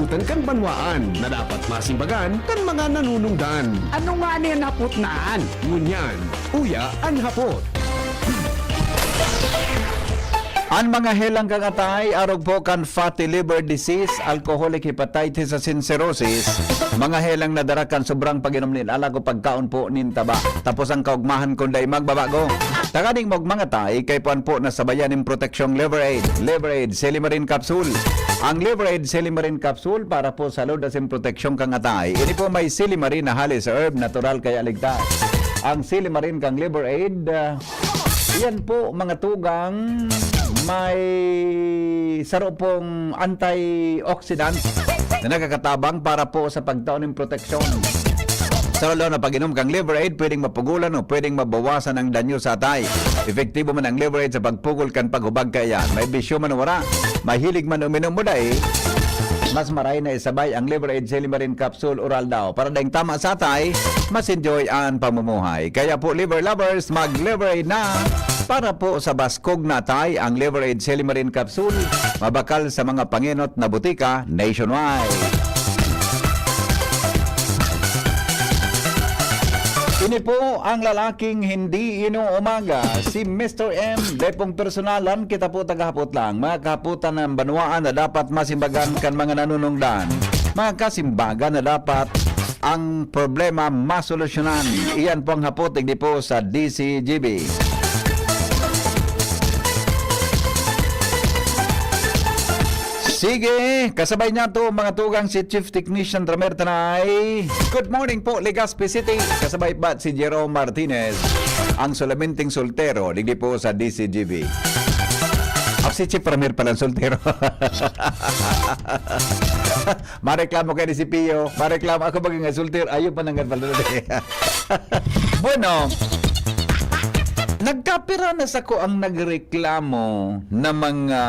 kalibutan kan banwaan na dapat masimbagan kan mga nanunungdan. Ano nga niyan hapot naan? Ngunyan, uya ang hapot. Ang mga helang kagatay, arog po kan fatty liver disease, alcoholic hepatitis at cirrhosis, mga helang nadarakan sobrang pag-inom nin ala ko pagkaon po nin taba. Tapos ang kaugmahan kung day magbabago. Takaning mog mga tay, kay puan po na sabayan ng proteksyong Liver Aid. Liver Aid, Silimarin Capsule. Ang Liver Aid, Silimarin Capsule para po sa load asin proteksyong kangatay. Ini po may Silimarin na halis herb, natural kaya ligtas. Ang Silimarin kang Liver Aid, yan po mga tugang may saro pong antioxidant na nakakatabang para po sa pagtaon ng proteksyon. Sa lalo na pag-inom kang Liver Aid, pwedeng mapugulan o pwedeng mabawasan ang danyo sa atay. Epektibo man ang Liver Aid sa pagpugol kan paghubag kayan. May bisyo man wala, mahilig man uminom mo dahil mas maray na isabay ang Liver Aid Silimarin Capsule Oral daw. Para dahil tama sa atay, mas enjoy ang pamumuhay. Kaya po liver lovers, mag-Liver Aid na! Para po sa baskog na atay, ang Liver Aid Silimarin Capsule, mabakal sa mga panginot na butika nationwide. Ini po ang lalaking hindi inuumaga, si Mr. M. Depong personalan, kita po tagahapot lang. Mga kahaputan ng banwaan na dapat masimbagan kan mga nanunungdan. Mga kasimbagan na dapat ang problema masolusyonan. Iyan po ang hapot, hindi po sa DCGB. Sige, kasabay niya to mga tugang si Chief Technician Ramer Tanay. Good morning po, Legazpi City. Kasabay ba si Jerome Martinez, ang solamenting soltero, digdi po sa DCGB. Si Chief Ramer pala soltero. Mareklamo kayo ni si Pio. Mareklamo ako maging soltero. Ayaw pa nang pala. Bueno, nagkapira na sa ko ang nagreklamo na mga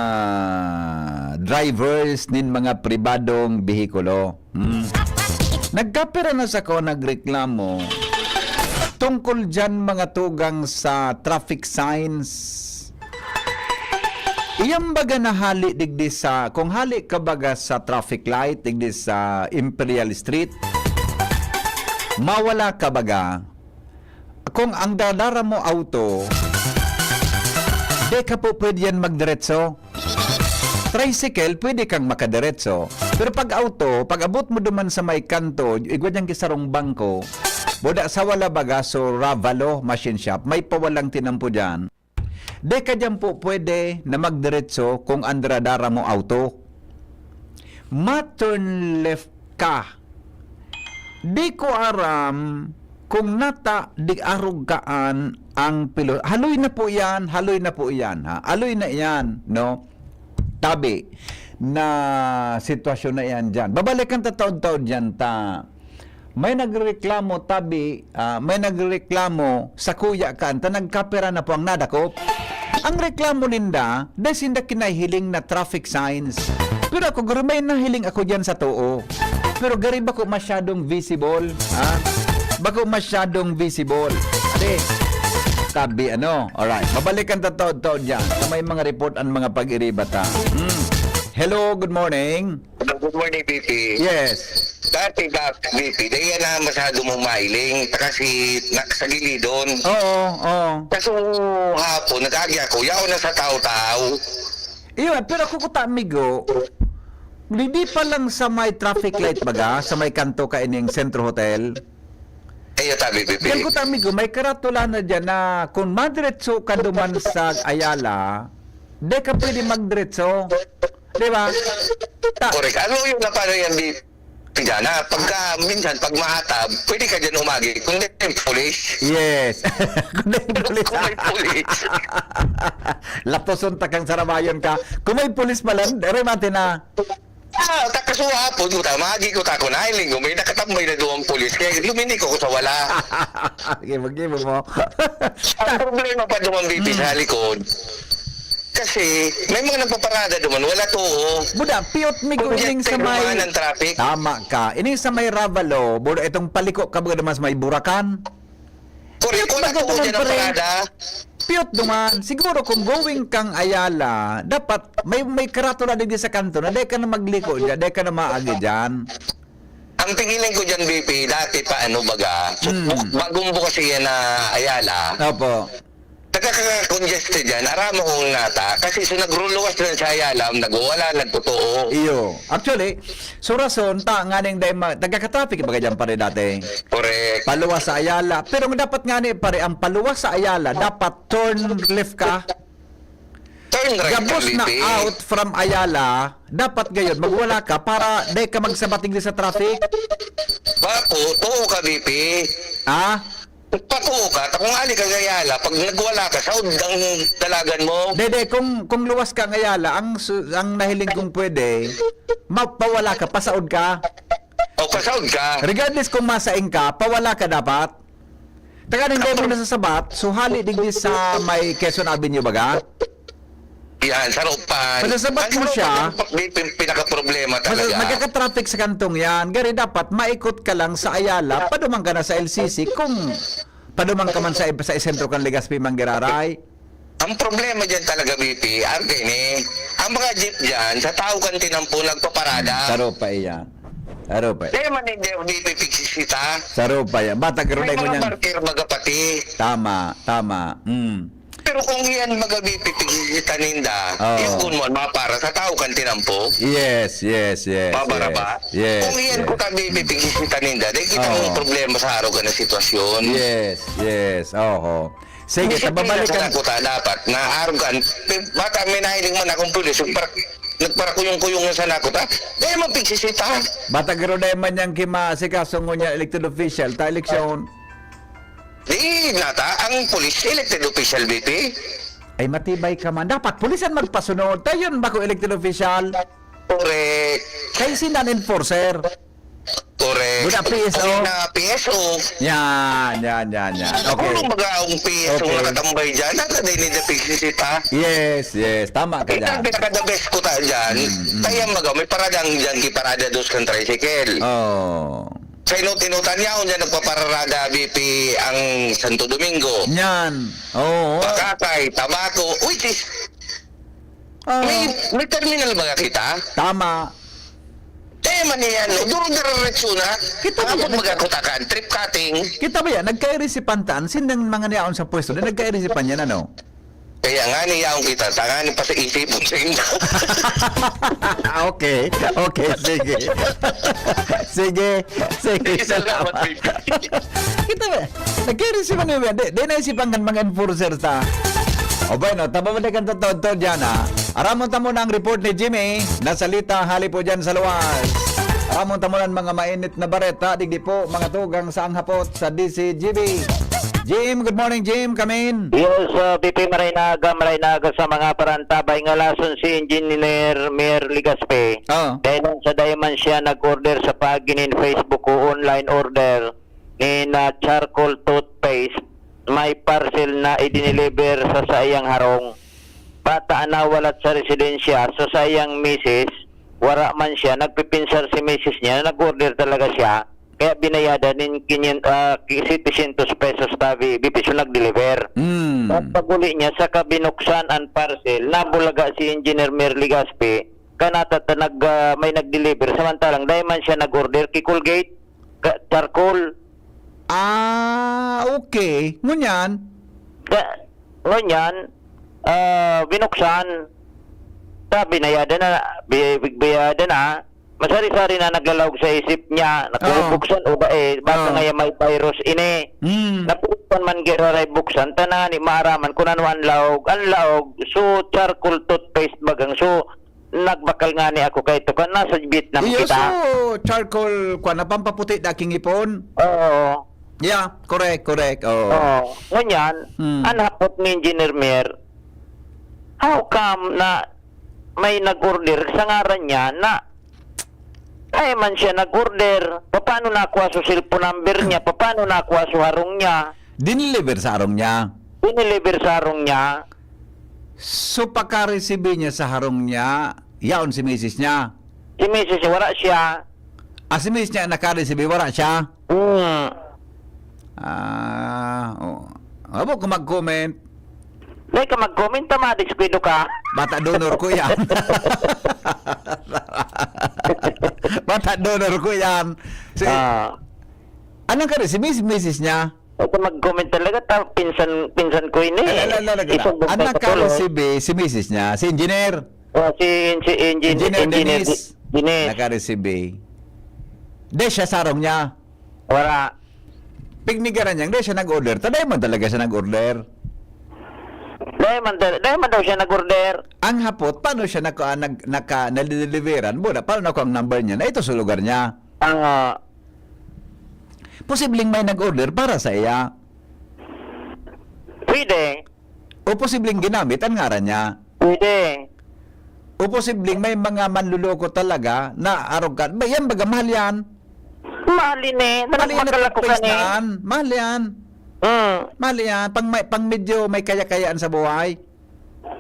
drivers nin mga pribadong behikulo. Nagkapira na sa ko nagreklamo tungkol dyan mga tugang sa traffic signs. Iyang baga na hali digdi sa, kung hali ka baga sa traffic light digdi sa Imperial Street, mawala ka baga kung ang dadara mo auto, di ka po pwede yan magdiretso. Tricycle, pwede kang makadiretso. Pero pag auto, pag abot mo duman sa may kanto, igwad yung kisarong bangko, boda sa wala baga, so Ravalo Machine Shop, may pawalang tinampo dyan. Di ka dyan po pwede na magdiretso kung ang dadara mo auto. Ma-turn left ka. Di ko aram kung nata di arugaan ang pilo. Haloy na po yan, haloy na po yan. Ha? Haloy na yan, no? Tabi na sitwasyon na yan dyan. Babalikan ta taon-taon dyan ta. May nagreklamo tabi, may nagreklamo sa kuya kan, ta nagkapera na po ang nadakop. Ang reklamo ninda, dahil sinda kinahiling na traffic signs. Pero ako, may nahiling ako dyan sa too. Pero gari ba ko masyadong visible? Ha? Bako masyadong visible. Ate, tabi ano? Alright, mabalikan ta taon-taon dyan na may mga report ang mga pag-iribata. Hello, good morning. Good morning, BP. Yes. Dati BP, dahil yan na masyado mong mailing. Kasi sa gilidon. Oo. Kaso hapon, nag-agi ako, yaw na sa tao-tao. Iyon, pero kukuta amigo, hindi pa lang sa may traffic light baga, sa may kanto ka ining Centro Hotel. Ayo tabi, BP. Yan kuta amigo, may karatula na dyan na kung madiretso ka duman sa Ayala, di ka pwede magdiretso. Di ba? Correct. Ano yung napano yan, BP? Pidana, pagka minsan, pag mahatab, pwede ka dyan umagi. Kung hindi yung police. Yes. Kung may pulis. Kung may police. Laposon takang sarabayon ka. Kung may pulis pala, remate na. Takasuha po, magi ko tako na iling. May nakatambay na doon police. Kaya lumini ko sa wala. Give mo. Ang problema pa doon, BP, sa likod. Kasi may mga nagpaparada doon, wala to. Buda, piyot mi ko ining sa may ng traffic. Tama ka. Ining sa may Ravalo, buda itong paliko ka buda mas may Burakan. Correct, kung Bago natuon naman dyan ang pa rin. parada, Piyot duman, siguro kung going kang Ayala, dapat may karato na din sa kanto na di ka na magliko dyan, di ka na maagi dyan. Ang tingin ko dyan, BP, dati pa ano baga, bagong bukas yan na Ayala, Opo. nagkaka-congested dyan, arama kong nata, kasi so nagruluwas dyan sa Ayala, nagwala, nagtotoo. Iyo. Actually, so rason, nga ning dahil nagkaka-traffic ba dyan pare dati? Correct. Paluwas sa Ayala. Pero dapat nga ni pare, ang paluwas sa Ayala, dapat turn left ka. Turn right, Gabos na BP. out from Ayala, dapat gayon, magwala ka para di ka magsabating din sa traffic. Bako, tuo ka, BP. Ah? Patuo ka, kung ali ka sa Ayala, pag nagwala ka, saud ang dalagan mo. Dede, kung luwas ka ng Ayala, ang nahiling kong pwede, mapawala ka, pasaod ka. O pasaud ka. Regardless kung masaing ka, pawala ka dapat. Taga hindi mo nasasabat, so hali digdi sa may Quezon Avenue baga. Yan, sarupan. Pagsasabat mo siya, pinaka-problema talaga. magkaka-traffic sa kantong yan. Gari dapat, maikot ka lang sa Ayala, padumang ka na sa LCC, kung padumang ka man sa sentro kang Legazpi Manggiraray. Ang problema dyan talaga, BP, ang mga jeep dyan, sa tao kan tinampo, nagpaparada. Saro pa iyan. Saro pa. Di man hindi BP pigsisita. Saro pa yan. Bata May karoon ko mga niyan. marker baga pati. Tama. Pero kung yan mga BP pigsisita ninda, Oo. yung mo para sa tao kan tinampo. Yes. Babara ba? Yes. Kung yan ko ka BP pigsisita ninda, di kita Oo. mong problema sa araw ka na sitwasyon. Yes. Oho. Sige, tababalikan ko ta dapat na arugan baka may nahiling man akong pulis nagparakuyong-kuyong sa nako ta dahil mapigsisita. Bata karoon man yang kima si kasong niya elected official ta eleksyon. Di nata ang pulis elected official BP. Ay matibay ka man. Dapat pulisan magpasunod. Tayon ba ko elected official? Correct. Kay sinan enforcer. Correct. Buda PSO. Kung na PSO. Yan. Okay. Kung mag-aong PSO Okay. na katambay dyan, nata din na pigsisita. Yes. Tama ka Ito ang dyan. pinaka-the best ko ta dyan. Kaya may paradang dyan, kiparada dos kang tricycle. Oh. Sa inutan niya, dyan nagpaparada BP ang Santo Domingo. Yan. Oo. Pakakay, tabako, which is, may terminal ba kita? Tama. Man yan, durong diretso na. Kita ba yan? Magkakutakan, trip cutting. Kita ba yan? Nagkairisipan tan? Sinang mga niyaon sa pwesto na nagkairisipan yan ano? Kaya nga niyaong kita, tanganin pa sa isip mo sa inyo. Okay, sige. Salamat, baby. Kita ba? Nagkairisipan nyo ba? Di naisipan kan mga enforcer ta. O ba, no? Tababalikan to dyan, ha? Aramon tamo na ang report ni Jimmy. Nasalita, hali po dyan sa luwas. Aramon tamo na mga mainit na bareta. Digdi po, mga tugang sa anghapot sa DCGB. Jim, good morning, Jim. Come in. Yes, BP Maraynaga sa mga parantabay nga lason si Engineer Mayor Ligaspe. Oh. Dahil sa Diamond siya nag-order sa paginin Facebook o online order ni na charcoal toothpaste. May parcel na idiniliver sa sayang harong. Bata na walat sa residensya sa sayang misis. Wara man siya, nagpipinsar si misis niya, nag-order talaga siya. Kaya binayada nin 700 pesos tabi BP so nag-deliver. At paguli niya sa kabinuksan ang parcel, nabulaga si Engineer Mayor Ligaspe, kanata may nag-deliver. Samantalang dahil man siya nag-order kay Colgate, charcoal. Okay. Ngunyan, Ngunyan, binuksan, binayada na, masari-sari na naglalawag sa isip niya, nakubuksan o ba baka ngayon may virus ini. Napupan man giraray buksan, tanani, maaraman kung ano ang laog, so charcoal toothpaste bagang, so nagbakal nga ni ako kay ito, kan nasa Vietnam iyo kita. so charcoal kwa na pampaputi daking ipon. Oo. Yeah, correct. Oh. Ngunyan, anapot ni Engineer Mayor, how come na may nag-order sa ngaran niya na ay man siya nag-order, paano nakuha sa cellphone number niya, paano nakuha sa harong niya, Diniliver sa harong niya. diniliver sa harong niya. So pagka-receive niya sa harong niya, yaon si misis niya. Si Mrs. wala siya. Si misis niya naka-receive, wala siya. Hmm. Abo ko mag-comment. Dahil ka mag-comment, tama, diskwido ka. Bata donor ko yan. Bata donor ko yan. Si, anong ka rin? Si Mrs. niya? Dahil ka mag-comment talaga, pinsan ko ini. Anak ka rin si Mrs. niya? Si engineer? Si Engineer Dennis. Dennis. Naka-receive. Di siya sarong niya. Wala. Pignigaran niya, di siya nag-order. Taday man talaga siya nag-order. Dahil man daw siya nag-order. Ang hapot, paano siya nalideliveran? Buda, paano nakuha ang number niya? Na ito sa lugar niya. Ang Posibleng may nag-order para sa iya. pwede. O posibleng ginamit ang ngaran niya. Pwede. O posibleng may mga manluloko talaga na arrogant. Ba, yan baga, mahal yan. Mahalin eh. Mahal yan Nagmakalako ka eh. na mahal yan. Mahal yan. Pang medyo may kaya-kayaan sa buhay.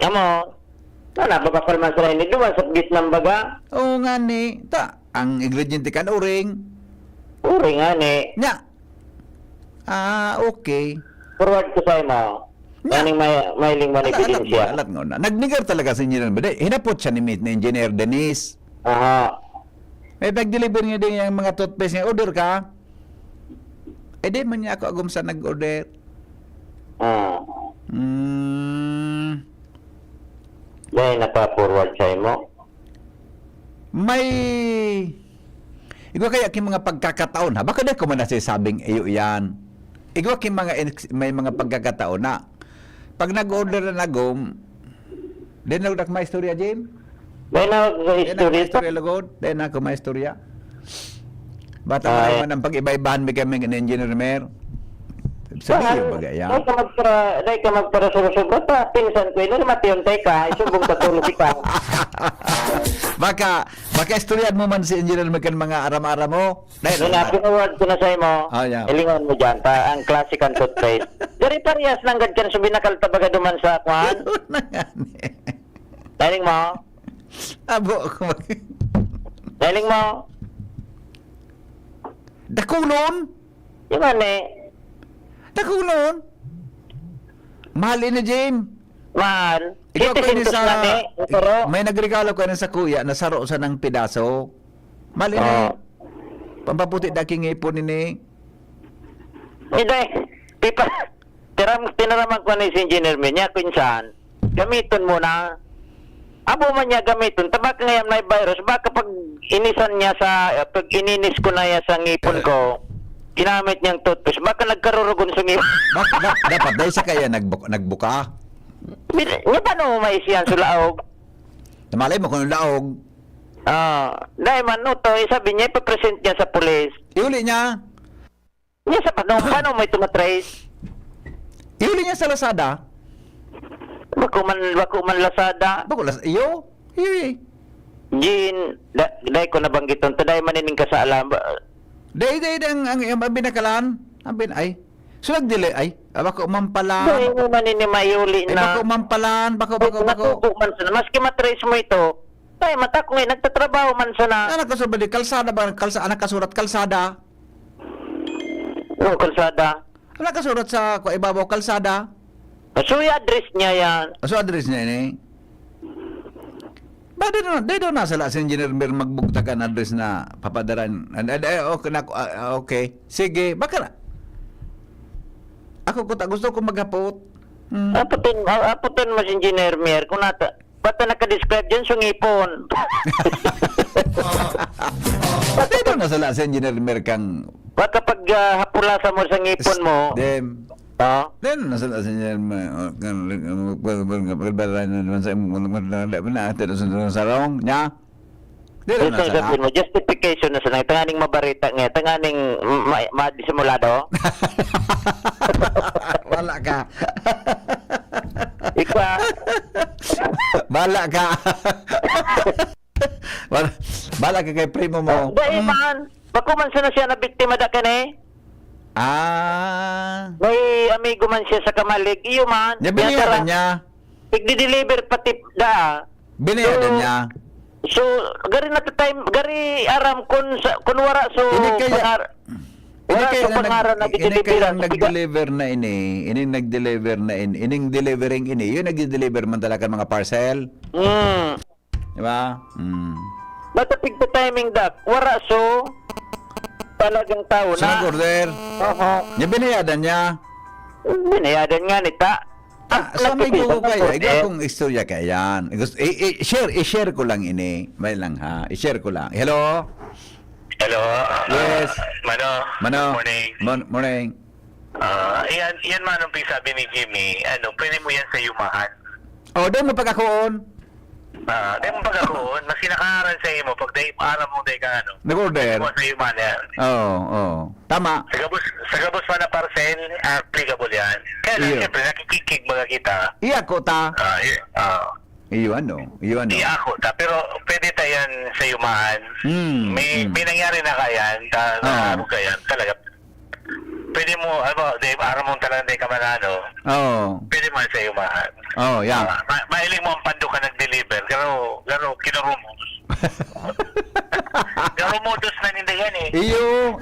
Amo. Napapakal man sa rin. Duman sa git ng baga. Oo nga ni. Ang ingrediente kan uring. Uri nga ni. Nya. Okay. Forward ko sa'yo mo. Yaning mailing mo ni ebidensya. Alat nga na. Nagnigar talaga sa engineer. Hinapot siya ni Engineer Dennis. Aha. May nag-deliver niya din yung mga toothpaste niya. Order ka? Di man niya ako agum sa nag-order. Dahil napa-forward sa'yo mo. May... Igwa kaya king mga pagkakataon ha? Baka di ko man nasasabing iyo yan. Igwa king may mga pagkakataon na pag nag-order na nagom, din na may istorya, Jim? Dahil na May history. istorya lagod? Din na ako may istorya? Bata mo naman ang pag-iba-ibahan may kami ng engineer mayor. Sabihin ba gaya? Dahil ka magpara sobra pa. Pinsan ko, ino matiyon tayo ka. Isubong katulog ka. Baka istoryan mo man si engineer may mga aram-aram mo. Dahil Pinaward ko na sa'yo mo. Yeah. Ilingon mo dyan. Ang classic ang toothpaste. Dari parehas lang gadyan so binakalta baga duman sa kwan. Dahil mo. Abo ako Dahil mo. Dakulon? Yung ano Dakulon? Mahal na, Jim. mahal. Ikaw ko ini sa... Pero, May nagregalo ko sa kuya na saro sa ng pidaso. Mahal na. Pampaputi daking ipon ni. hindi. Tinaraman ko na si engineer mo niya, kunsan. Gamiton mo na. Abo man niya gamiton. Tabak ngayon may virus. Baka pag inisan niya pag ininis ko na yan sa ngipon ko, ginamit niyang toothpaste, baka nagkarurugon sa ngipon. Dapat dahil sa kaya nagbuka. Niya paano mo maisiyan sa laog? Namalay mo kung laog. Dahil man no to, sabi niya, ipapresent niya sa pulis. Iuli niya. Niya sa paano mo ito matrace? Iuli niya sa Lazada. Bako man Lazada. Iyo. Jin, dahil ko nabanggiton, dahil manining ka sa alam. Dahil ang binakalan. Ay. So nagdili ay. Bako umampalan. Dahil mo manining mayuli na. Bako umampalan. Bako. Natuto man sana. Maski matrace mo ito, ay mata ko eh, nagtatrabaho man sana. Anak kasurat ba di? Kalsada ba? Anak kasurat kalsada. No, kalsada. Anak kasurat sa ibabaw kalsada. So, yung address niya yan. So address niya ini. Ba di daw nasala si engineer Mer magbugtakan address na papadaran. Okay. Sige, baka na. Ako gusto ko maghapot. Aputin mo si engineer Mer. Kung bata naka-describe dyan, sungipon. Di daw nasala si engineer Mer kang... Baka pag hapulasa mo sa ngipon mo. Then nasala si engineer Mer sa sarong niya. Di daw nasala. Mo, justification na sana. Tanganing mabarita nga. Tanganing madisimulado. Wala ka. Ika. Bala ka. Bala ka kay primo mo. Dahil man. Bako man sana siya na biktima da ka na May amigo man siya sa Kamalig. Iyo man. Biniyadan niya. Igdi-deliver pati da. Biniyadan niya. So, gari na time, gari aram kun wara so Wala Ini sa pangaran na ini kaya dinideliveran. nag-deliver na ining nag-deliver na ining delivering yun nag-deliver man talaga mga parcel. Di ba? Matapig sa timing dak. Wara so talagang tao So, na. nag-order. Oo. Niya binayadan niya. Binayadan nga nita. So may gugo kayo. Eh. Ikaw kung istorya ka yan. I-share ko lang May lang ha. I-share ko lang. Hello? Hello. Yes. Mano. Morning. Morning. Yan manong sabi ni Jimmy, pwede mo yan sa yumahan. Oh, doon mo pagkakuon. Di mo pagkaroon, mas kinakaharan sa imo, pag aram mo ka Nag-order. mo sa yumahan yan. Oo. Tama. Sa gabos pa na parcel, applicable yan. Kaya lang, Iyo. siyempre, nakikikig mga kita. Iya ko ta. Iyo Di ako ta, pero pwede tayan sa yumahan. May nangyari na kayan, na kayan, talaga. Pwede mo, aram mo talaga ka manano, Oo. pwede mo sa yumahan. Oh, yeah. Mahiling mo ang pando ka nag-deliver, pero kinarumos. Kinarumos na ninda yan eh. Iyo.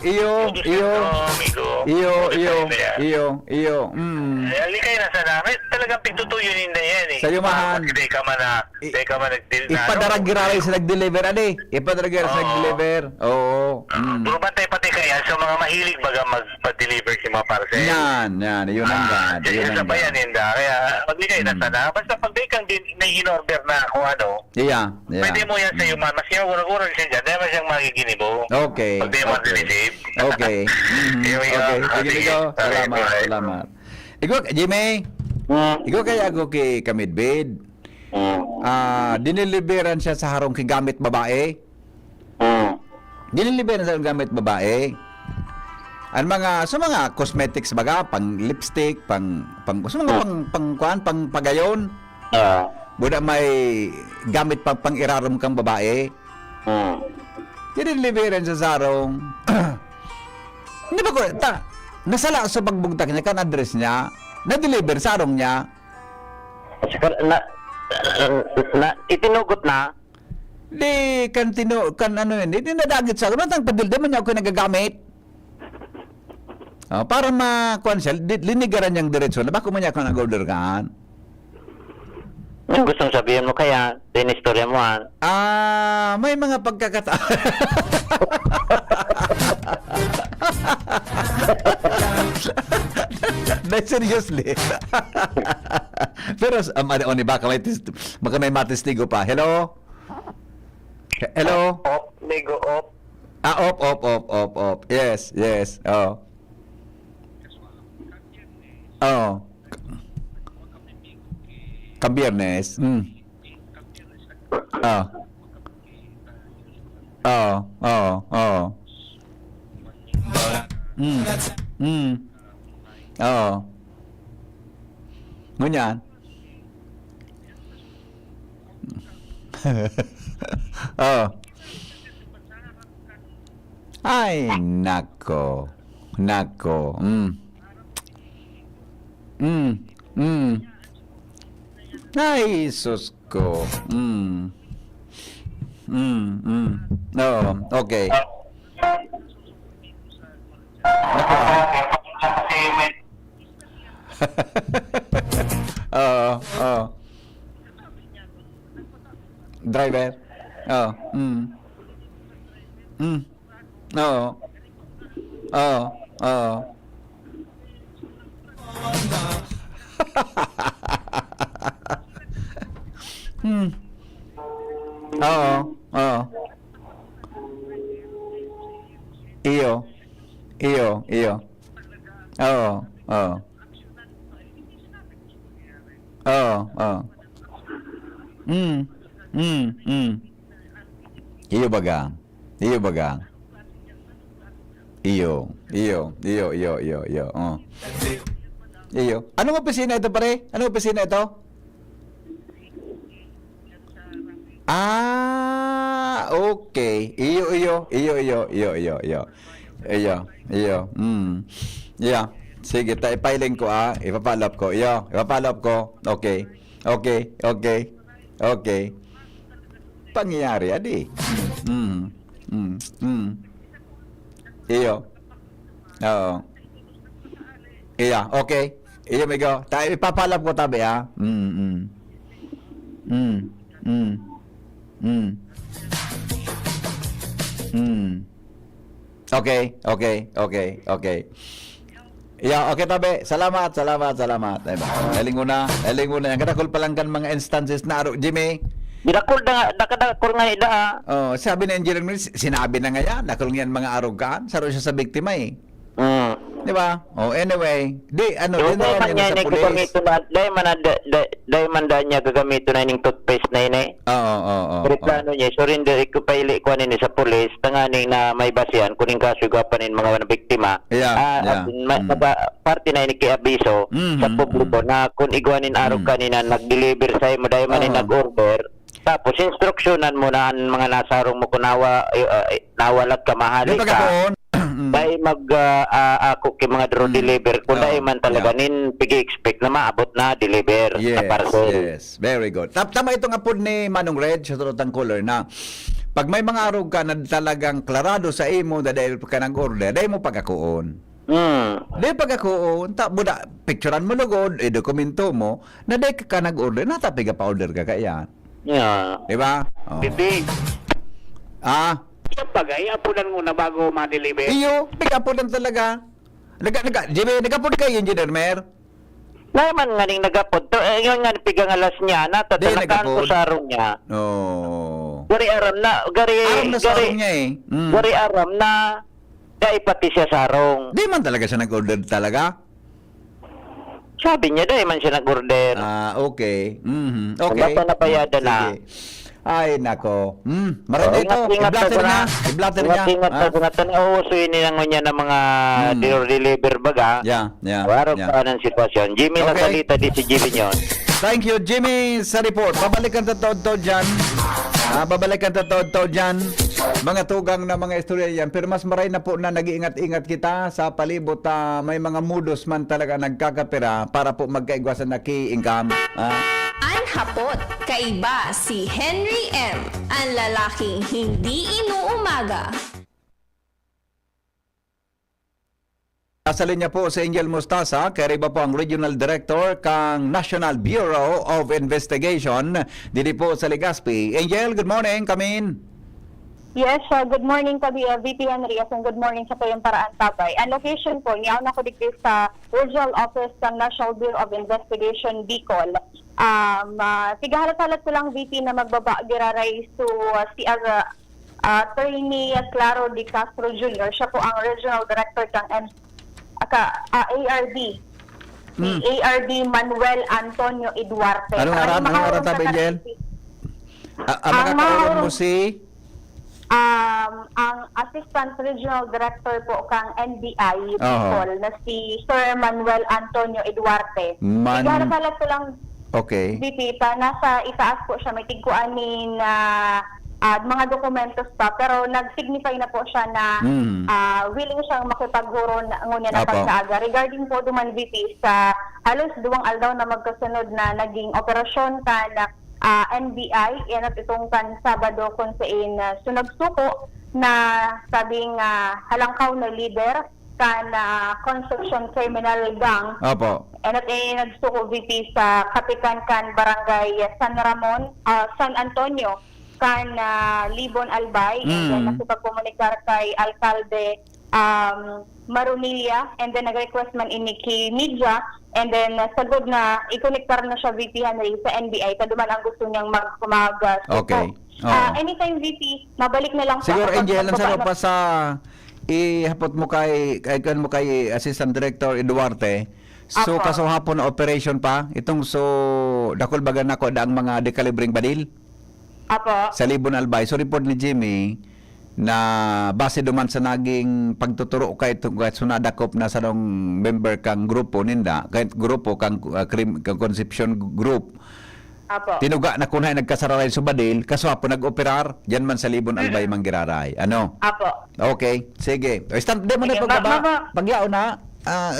Ali kayo na sa namin, talagang pitutuyo ninda yan eh. Sa yumahan. Hindi ka man nag-deliver. Ipadaragiraray sa nag-deliver, Ipadaragiraray sa nag-deliver. Oo. Puro bantay-pati kaya sa mga mahilig baga magpa-deliver si mga parcel. Yan. Yun ang gad. Yan sa bayan ninda. Kaya magbigay na sana. Basta pag di kang in-order na kung Yeah. pwede mo yan sa yumahan. Mas urag-urag siya dyan. Dahil siyang magiginibo. Okay. Pag di mo receive. Okay. Here we go. Okay. Sige, go. Okay, bye. Salamat. Ikaw, Jimmy, ikaw kaya ako kay Kamidbid. Diniliberan siya sa harong kigamit babae. Diniliberan sa harong gamit babae. Ang mga cosmetics baga, pang lipstick, pang pagayon. Buda may gamit pang irarom kang babae. Diniliberan siya sa harong. Hindi ba ko, nasala sa pagbugtak niya, kan address niya, na-deliver sa harong niya. Itinugot na. Di, kan hindi nadagit sa akin. Tang padil, di man niya ako nagagamit. Para makuhan siya, linigaran niyang diretso, na bako man niya ako nag-order kan. Yung gustong sabihin mo kaya, tinistorya mo May mga pagkakataon. Seriously. Pero, baka may matistigo pa. Hello? Hello? Ligo op. Op. Yes. Oh. Kabiyernes. Oo. Ngunyan. Ay, nako. Ay, sus ko. Okay. Driver. Iyo. Iyo baga. Iyo. Iyo. Anong opisina ito, pare? Anong opisina ito? Okay. Iyo. Yeah. Sige, ipiling ko ipapalop ko. Ipapalop ko. Okay. Pangyayari, adi. Iyo. Oo. Iya, okay. Iya, Migo. Tayo ipapalap ko tabi, ha? Okay. Yeah, okay tabi. Salamat. Eling mo na. Ang kadakol pa lang kan mga instances na aro, Jimmy. Bidakol na nakadakol nga ida. Oh, sabi ni Angel, sinabi na nga yan. Nakul yan mga arogan. Saro siya sa biktima eh. Di ba? Oh, anyway. Yung din naman yan sa pulis. Dahil man da niya gagamito na yung toothpaste na yun eh. Oo. Pero plano niya, surrender ko paili ko ni sa pulis, tanganing na may basihan, kuning kaso gapanin mga biktima. Yeah. Parte na yun abiso sa publiko na kung igwanin araw kanina, nag-deliver sa'yo mo, dahil man nag-order, tapos instruksyonan mo na ang mga nasarong mo kung nawalat ka, mahali ka. Dahil ako kay mga draw deliver kung dahil man talaga nin pigi-expect na maabot na deliver na parcel. Yes, very good. Tama itong apod ni Manong Red sa turotang color na pag may mga araw ka na talagang klarado sa imo na dahil ka nag-order, dahil mo pagkakuon. Dahil pagkakuon, buda, picturean mo lugod, dokumento mo, na dahil ka nag-order, natapiga pa-order ka kaya. Yeah. Diba? Oh. Bibi, Yung bagay, apunan muna bago ma-deliver. Iyo, pick-apunan talaga. Jimmy, nag-apod kayo, Engineer Mer? Naman nga ning nagapod. Yung nga pigang alas niya, natatalaan ko sa arong niya. Oh. Gari aram na, Aram na sa arong niya eh. Gari aram na, dahil pati siya sa arong. Di man talaga siya nag-order talaga? Sabi niya, dahil man siya nag-order. Okay. Okay. Basta nabayada na. Ay, nako. Marami ito. I-blatter niya. Ingat na. Uusuin niya niya ng mga deliver baga. Yeah. Warap pa ng sitwasyon. Jimmy, nasalita di si Jimmy yun. Thank you, Jimmy, sa report. Babalikan sa todo dyan. Mga tugang na mga istorya yan. Pero mas maray na po na nag-iingat-ingat kita sa palibot. May mga mudos man talaga nagkakapira para po magkaigwasan na key-income. Anhapot, kaiba si Henry M., ang lalaking hindi inuumaga. Nasa linya po si Angel Mostasa, kaya iba po ang Regional Director kang National Bureau of Investigation dito po sa Legazpi. Angel, good morning, come in. Yes, good morning kami, VP Henry, and good morning sa kayong paraan tabay. Ang location po, niyaw na ko dito sa Regional Office ng National Bureau of Investigation, Bicol. Tigahalat-halat ko lang, VP, na magbaba giraray to si Attorney Claro de Castro Jr. Siya po ang Regional Director ng ARD. Si ARD Manuel Antonio Eduarte. Anong aran tabi, Angel? Ang makakaroon mo si... ang Assistant Regional Director po kang NBI Bicol na si Sir Manuel Antonio Eduarte. Tigahalat ko lang, okay. VP, nasa itaas po siya, may tigkuanin mga dokumentos pa, pero nag-signify na po siya na willing siyang makipaghuro ngunya na pagsaaga. Regarding po duman, VP, sa halos 2 aldaw na magkasunod na naging operasyon ka na NBI, yan at itong kan Sabado kung saan sunagsuko na sabing halangkaw na leader kan construction criminal gang. Opo. And at nagsuko, VP, sa Kapitan kan Barangay San Antonio kan Libon Albay, and then nakipagkomunikar kay Alcalde Marunilla, and then nag-request man iniki media, and then sagod na ikonektar na siya, VP Henry, sa NBI kaduman ang gusto niyang okay. Anytime, VP, mabalik na lang siguro, Angel, ang pa sa ihapot mo kay Assistant Director Eduarte. So kaso hapon na operation pa itong dakol bagan nako daang mga dekalibring badil. Sa Libon Albay. So report ni Jimmy na base duman sa naging pagtuturo kay sunadakop na sa nung member kang grupo ninda, kahit grupo kang conception group. Tinuga na kunay nagkasararay sa badil, kaso po nag-operar diyan man sa Libon Albay manggiraray. Ano? Okay, sige. Stand mo na pagyao na.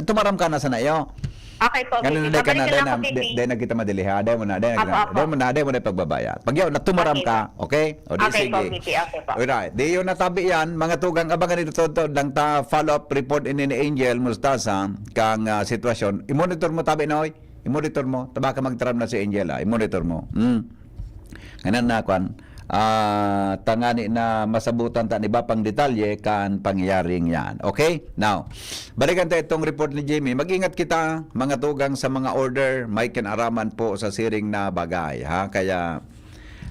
Tumaram ka na sa nayo. Okay po, Ganun VP. na ka na, Babalikan lang ako, VP. dahil na kita madili ha. Dahil mo na, dahil Apo. mo na pagbabayad. Pag yun, natumaram Okay ka, okay? O di Okay sige. po, VP. Okay po. Alright, di yun natabi yan, mga tugang abangan nito to, lang ta follow-up report ini ni Angel Mustasa, kang sitwasyon. I-monitor mo tabi na, oy. I-monitor mo. Taba ka mag-tram na si Angel, i-monitor mo. Ganun na, kwan. Tangani na masabutan ta ni ba pang detalye kan pangyayaring yan. Okay? Now, balikan tayo itong report ni Jimmy. Mag-ingat kita, mga tugang sa mga order, may kinaraman po sa siring na bagay. Ha? Kaya,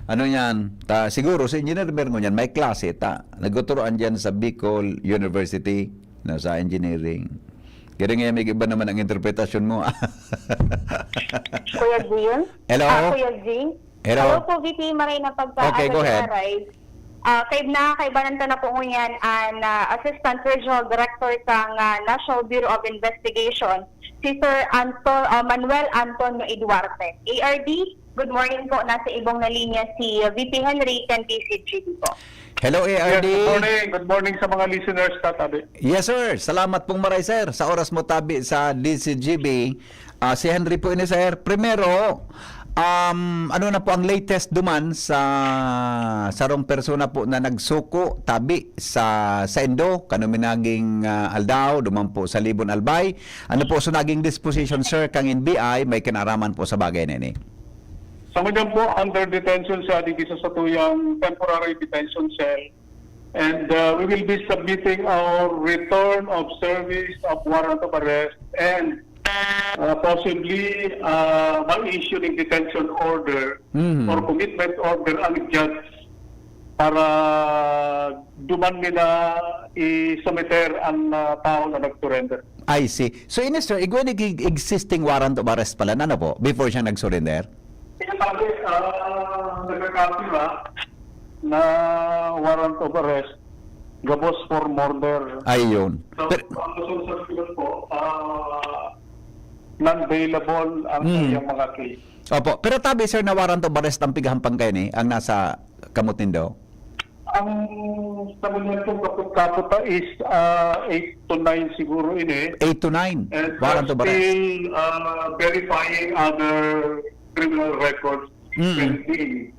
ano yan, siguro sa engineer mo yan, may klase, nagtuturoan dyan sa Bicol University na sa engineering. Kaya nga may iba naman ang interpretasyon mo. Kuya Jean? Hello? Kuya Jean? Hello? Po, VP. Maray na Okay, go ahead. Kaibanan na po ngunyan ang Assistant Regional Director ng National Bureau of Investigation, si Sir Manuel Antonio Eduarte. ARD, good morning po. Nasa ibong na linya si VP Henry and PCGD po. Hello, ARD. Good morning sa mga listeners, Tatabi. Yes, sir. Salamat pong maray, sir. Sa oras mo tabi sa DCGB. Si Henry po ini, sir. Primero, ano na po ang latest duman sa sarong persona po na nagsuko tabi sa Indo, kanuminaging Aldao, duman po sa Libon Albay. Ano po so naging disposition, sir, kang NBI, may kinaraman po sa bagay na ini? Sa ngayon po, under detention siya dito sa Satuyang Temporary Detention Cell. And we will be submitting our return of service of warrant of arrest and possibly ma-issue ng detention order or commitment order ang judge para duman nila i-submiter ang tao na nag-surrender. I see. So, ini, sir, existing warrant of arrest pala na po before siya nag-surrender? Sabi, nagkakapin na warrant of arrest gabos for murder. Ayun. So, ang susunod po, non-bailable ang kanyang mga case. Opo. Pero tabi, sir, na warrant of arrest ang pigahampang kayo ni, ang nasa Kamutindo? Ang sabi niya itong kaputa is 8 to 9 siguro ini. 8 to 9. And Warrant of arrest. still verifying other criminal records pending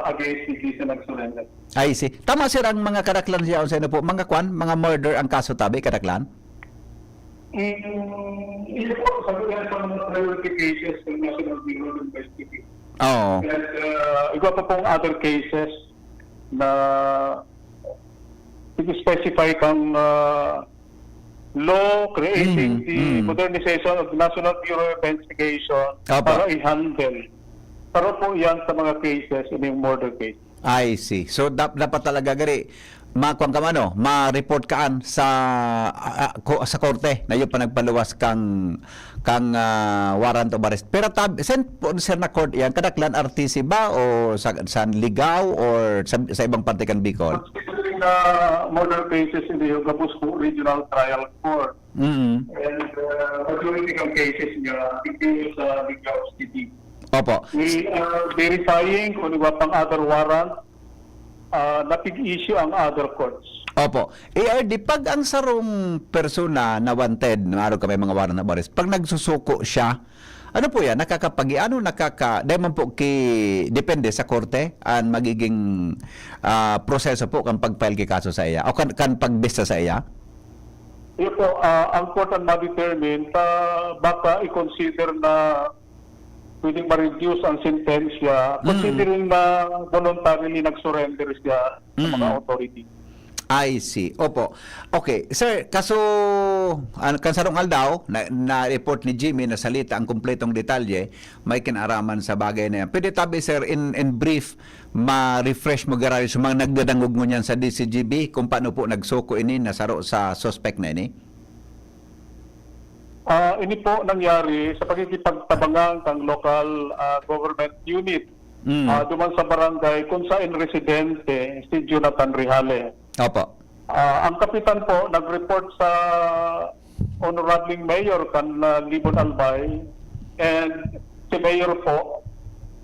against the case na nag-surrender. I see. Tama, sir, ang mga kadaklan siya sa po. Mga kwan, mga murder ang kaso tabi, kadaklan? Ito po, sabi nga sa mga priority cases ng National Bureau of Investigation. Oo. And iba pa pong other cases na specify kang law creating the modernization of the National Bureau of Investigation para i-handle. Pero po yan sa mga cases, yung murder case. I see. So, dapat talaga gari, ma-report kaan sa korte na yung panagpaluwas kang warrant of arrest. Pero saan po, sir, na court yan? Kadaklan RTC ba o sa Ligaw or sa ibang parte kan Bicol? Considering the murder cases in the Gabusco Regional Trial Court, and majority ng cases niya, ito sa Ligaw City. Opo. We are verifying kung iba pang other warrant na pig-issue ang other courts. Opo. ARD, pag ang sarong persona na wanted, naroon kami mga warrant of arrest, pag nagsusuko siya, ano po yan? Dahil man po depende sa korte ang magiging proseso po kang pag-file ki kaso sa iya o kan pagbista sa iya? Ito po, ang court ang ma-determine baka i-consider na pwedeng ma-reduce ang sentensya considering na voluntarily nag-surrender siya sa mga authority. I see. Opo. Okay. Sir, kaso kansarong Aldao, na-report ni Jimmy na salita ang kumpletong detalye, may kinaraman sa bagay na yan. Pwede tabi, sir, in brief, ma-refresh mo garayo sa mga nagdadangog mo niyan sa DCGB kung paano po nagsuko ini nasaro sa suspect na ini? Ini po nangyari sa pagkikipagtabangan ng local government unit duman sa barangay kung saan residente si Jonathan Rihale. Opo. Ang kapitan po nag-report sa Honorable Mayor kan Libon Albay and si Mayor po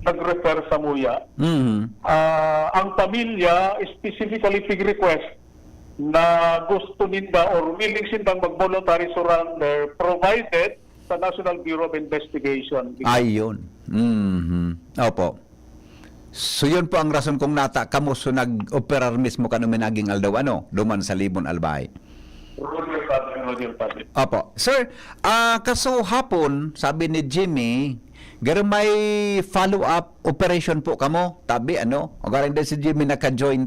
nag-refer sa Muya. Ang pamilya specifically pig-request na gusto ninda or willing sindang mag-voluntary surrender provided sa National Bureau of Investigation. Ayun. Opo. So yun po ang rason kung nata kamo so nag-operar mismo kanu minaging aldaw duman sa Libon Albay. Roger Padre. Opo. Sir, kaso hapon, sabi ni Jimmy, garo may follow-up operation po kamo. Tabi, O garing din si Jimmy naka-join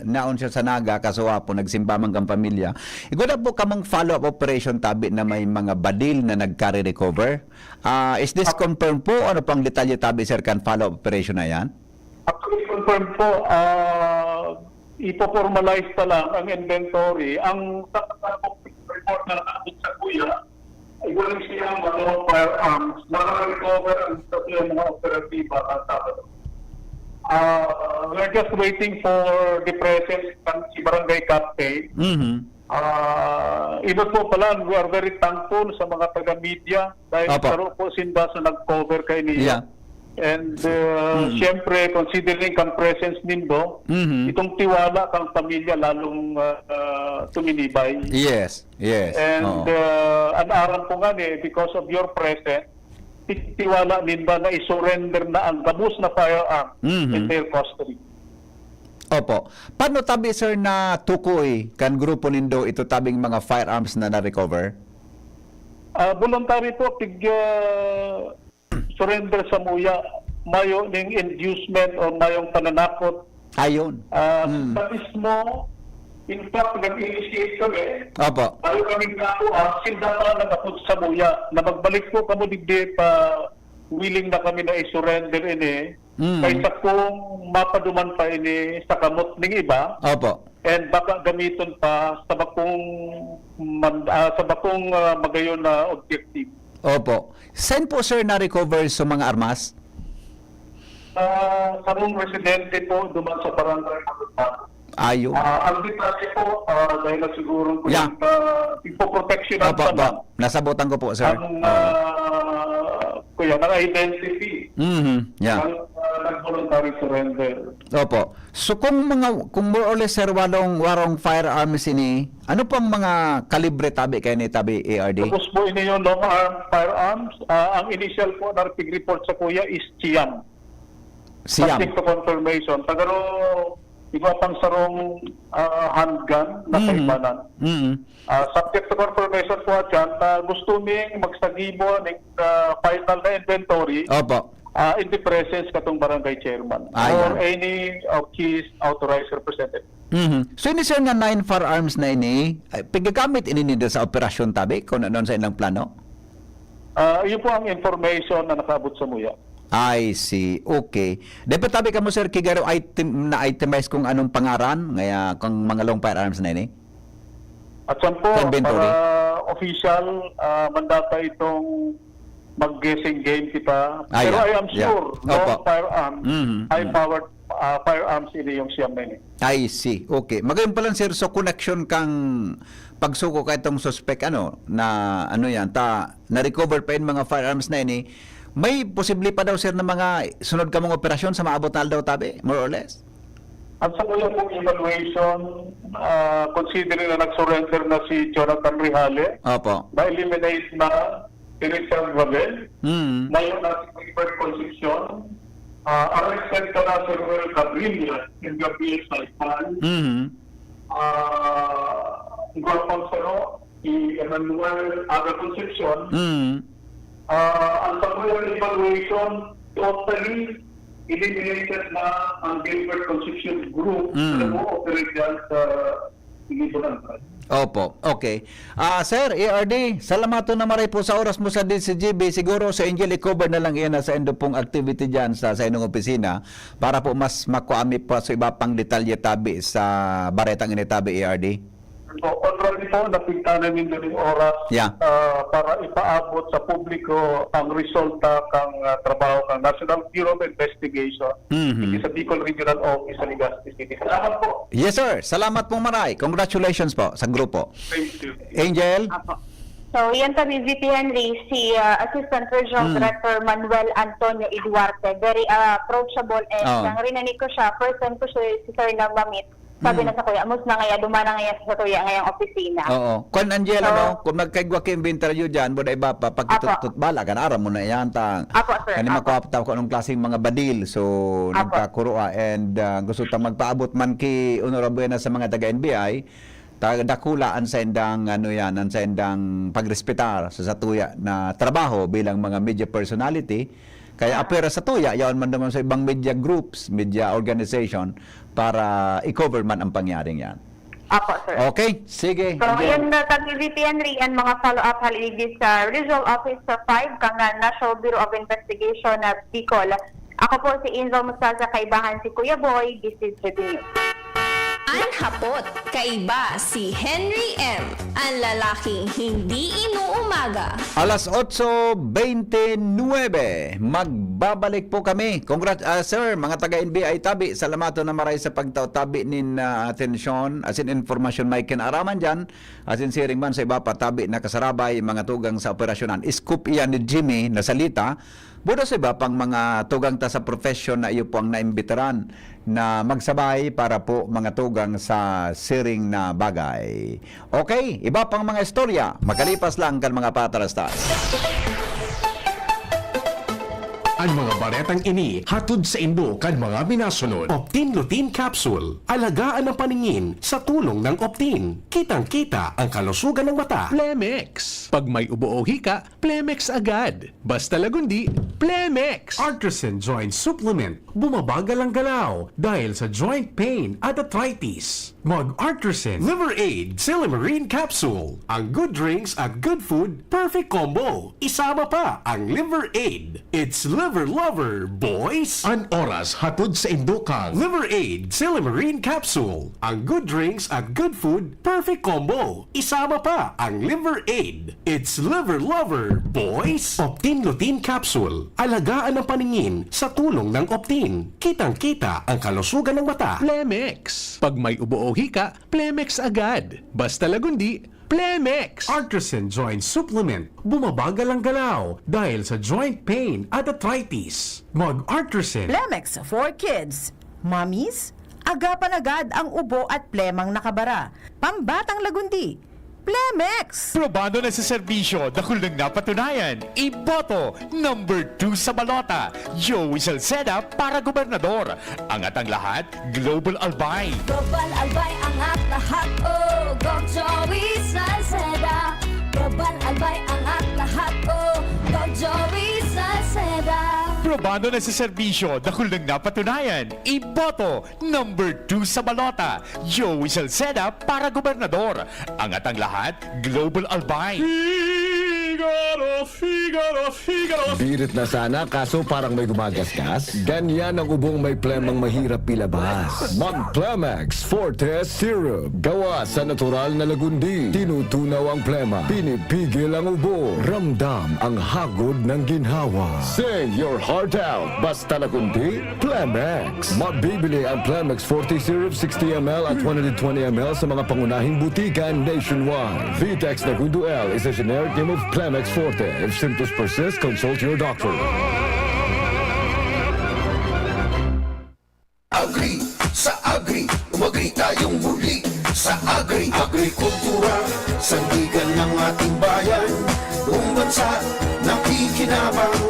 naon siya sa Naga, kaso hapon, nagsimba man kang pamilya. Iguda po kamang follow-up operation tabi na may mga badil na nag-carry recover. Is this confirmed po? Ano pang detalye tabi, sir, kan follow-up operation na yan? Actually, confirm po, ipo-formalize pa lang ang inventory. Ang report na nakabit sa kuya, ay walang siyang mga firearms, naka-recover ang mga operatiba at Sabado. We're just waiting for the presence ng si Barangay Captain. Iba po pala, we are very thankful sa mga taga-media dahil saro po sinda sa nag-cover kay niya. Yeah. And siyempre, considering kang presence nindo, itong tiwala kang pamilya lalong tuminibay. Yes. And ang aram po nga because of your presence, tiwala ninba na isurrender na ang gabus na firearm in their custody. Opo. Paano tabi, sir, na tukoy kan grupo nindo ito tabing mga firearms na na-recover? Voluntary po, surrender sa muya, mayo ning inducement o mayong pananakot. Ayun. Sa mismo, in fact, nag-initiate kami. Opo. Mayo kami nakuha, sinda pa nagapot sa muya, na magbalik po kamo digdi pa willing na kami na i-surrender ini, kaysa kung mapaduman pa ini sa kamot ning iba. Opo. And baka gamiton pa sa bakong magayon na objective. Opo. Saan po, sir, na-recover sa mga armas? Karong residente po, duman sa barangay Magutan. Ayun. Ang detalye po, dahil na siguro po Yeah. yung protection ng Opo. tanan. Nasabutan ko po, sir. Ang kuya, naka-identity. Yeah. Ang nag-voluntary surrender. Opo. So kung more or less, sir, warong firearms ini, ano pang mga kalibre tabi kay ni tabi ARD? Tapos po ini yung long arm firearms. Ang initial po na report sa kuya is Siam. Siyam. Subject to confirmation. Tagaro, iba pang sarong handgun na kaibanan. Subject to confirmation po dyan, gusto ning magsagibo ng final na inventory. Opo. In the presence katong barangay chairman or any of his authorized representative. So ini, sir, nga 9 firearms na ini, pigagamit ini nila sa operasyon tabi kung ano sa ilang plano? Yun po ang information na nakabot sa muya. I see. Okay. Dapat tabi ka mo, sir, kigaro itemize kung anong pangaran ngaya kung mga long firearms na ini? At saan po, Inventory. para official, mandata itong mag-guessing game kita. Pero I am sure, long firearms, high-powered firearms ini yung siyam na ini. I see. Okay. Magayon pa lang, sir, so connection kang pagsuko ka itong suspect na na-recover pa yung mga firearms na ini, may posible pa daw, sir, na mga sunod ka mong operasyon sa maabot na daw tabi, more or less? At sa kuya pong evaluation, considering na nag-surrender na si Jonathan Rihale, Opo. na-eliminate na si Richard Ravel, ngayon na si Clifford Concepcion, arrested ka na si Ruel Cabrilla in the PSI file, Guapang Sano, si Emmanuel Aga Concepcion, ang pag-ulang evaluation, totally eliminated na ang Gilbert Concepcion Group na mo-operate dyan sa Libunan. Opo, okay. Sir, ARD, salamato na maray po sa oras mo sa DCGB. Siguro sa Angel, i-cover na lang yan sa endo pong activity dyan sa inyong opisina para po mas makuami pa sa iba pang detalye tabi sa baretang initabi, ARD. So, already po, napigta namin doon yung oras para ipaabot sa publiko ang resulta kang trabaho ng National Bureau of Investigation sa Bicol Regional Office sa Legazpi City. Salamat po. Yes, sir. Salamat pong maray. Congratulations po sa grupo. Thank you. Angel? So, yan kami, VP Henry, si Assistant Regional Director Manuel Antonio Eduarte. Very approachable and narinig ko siya. First time ko siya si Sir nag-mamit. Sabi na sa kuya, mus na ngaya, dumana ngaya sa tuya ngayang opisina. Oo. Kung Angela, So, no, kung magkaigwa kayo inventaryo dyan, buday ba pa, pagkitut bala ka na, aram mo na yan, Apo, sir. Kani Apo. makuha ko anong klaseng mga badil, so nagkakurua, and gusto tang magpaabot man ki Honorable na sa mga taga-NBI, dakulaan sa indang ang sa indang pagrespetar sa satuya na trabaho bilang mga media personality. Kaya apera sa tuya, yaon man naman sa ibang media groups, media organization, para i-cover man ang pangyaring yan. Apo, sir. Okay, sige. So, yun na tag-VP Henry and mga follow-up haligi sa Regional Office sa 5 kang National Bureau of Investigation at Bicol. Ako po si Inzo Mustaza, kaibahan si Kuya Boy, this is Tribune News. Ang hapot, kaiba si Henry M. Ang lalaking hindi inuumaga. Alas 8:29, magbabalik po kami. Congrats, sir, mga taga-NBI tabi. Salamato na maray sa pagtabi nin atensyon, asin informasyon may kinaraman dyan, asin siring man sa iba pa tabi na kasarabay, mga tugang sa operasyonan. Scoop iyan ni Jimmy na salita. Budo sa iba pang mga tugang ta sa profession na iyo po ang naimbitaran na magsabay para po mga tugang sa siring na bagay. Okay, iba pang mga istorya. Makalipas lang kan mga patarastas. Ang mga baretang ini hatod sa Indo kan mga minasunod. Optin Lutein Capsule. Alagaan ang paningin sa tulong ng Optin. Kitang-kita ang kalusugan ng mata. Plemex. Pag may ubo o hika, Plemex agad. Basta lagundi, Plemex. Artisan Joint Supplement. Bumabagal ang galaw dahil sa joint pain at arthritis. Mag-Artisan Liver Aid Silimarine Capsule. Ang good drinks at good food, perfect combo. Isama pa ang Liver Aid. It's liver lover, boys! An oras hatod sa Indokang. Liver Aid Silimarine Capsule. Ang good drinks at good food, perfect combo. Isama pa ang Liver Aid. It's liver lover, boys! Optin Lutein Capsule. Alagaan ang paningin sa tulong ng Optin. Kitang-kita ang kalusugan ng mata. Plemex. Pag may ubo o hika, Plemex agad. Basta lagundi, Plemex. Artisan Joint Supplement. Bumabagal ang galaw dahil sa joint pain at arthritis. Mag-Artisan. Plemex for kids. Mommies, agapan agad ang ubo at plemang nakabara. Pambatang lagundi. Plemex! Probado na sa serbisyo, dahil nang napatunayan. Iboto, number 2 sa balota. Joey Salceda para gobernador. Angat ang lahat, Global Albay. Global Albay, angat lahat, oh. Go Joey Salceda. Global Albay, angat lahat, oh. Go Joey Salceda. Probado na sa serbisyo, dahil nang napatunayan. Iboto, number 2 sa balota. Joey Salceda para gobernador. Angat ang lahat, Global Albay. Figaro, Figaro, Figaro. Birit na sana, kaso parang may gumagasgas. Ganyan ang ubong may plemang mahirap ilabas. Mag-Plemex Forte Syrup. Gawa sa natural na lagundi. Tinutunaw ang plema. Pinipigil ang ubo. Ramdam ang hagod ng ginhawa. Sing your heart out. Basta lagundi, Plemex. Mabibili ang Plemex Forte Syrup 60 ml at 120 ml sa mga pangunahing butikan nationwide. Vitex Nagundo L is a generic name of Plemex Forte. If symptoms persist, consult your doctor. Agri, sa Agri, umagri tayong muli. Sa Agri, agrikultura, sandigan ng ating bayan. Buong bansa, nakikinabang.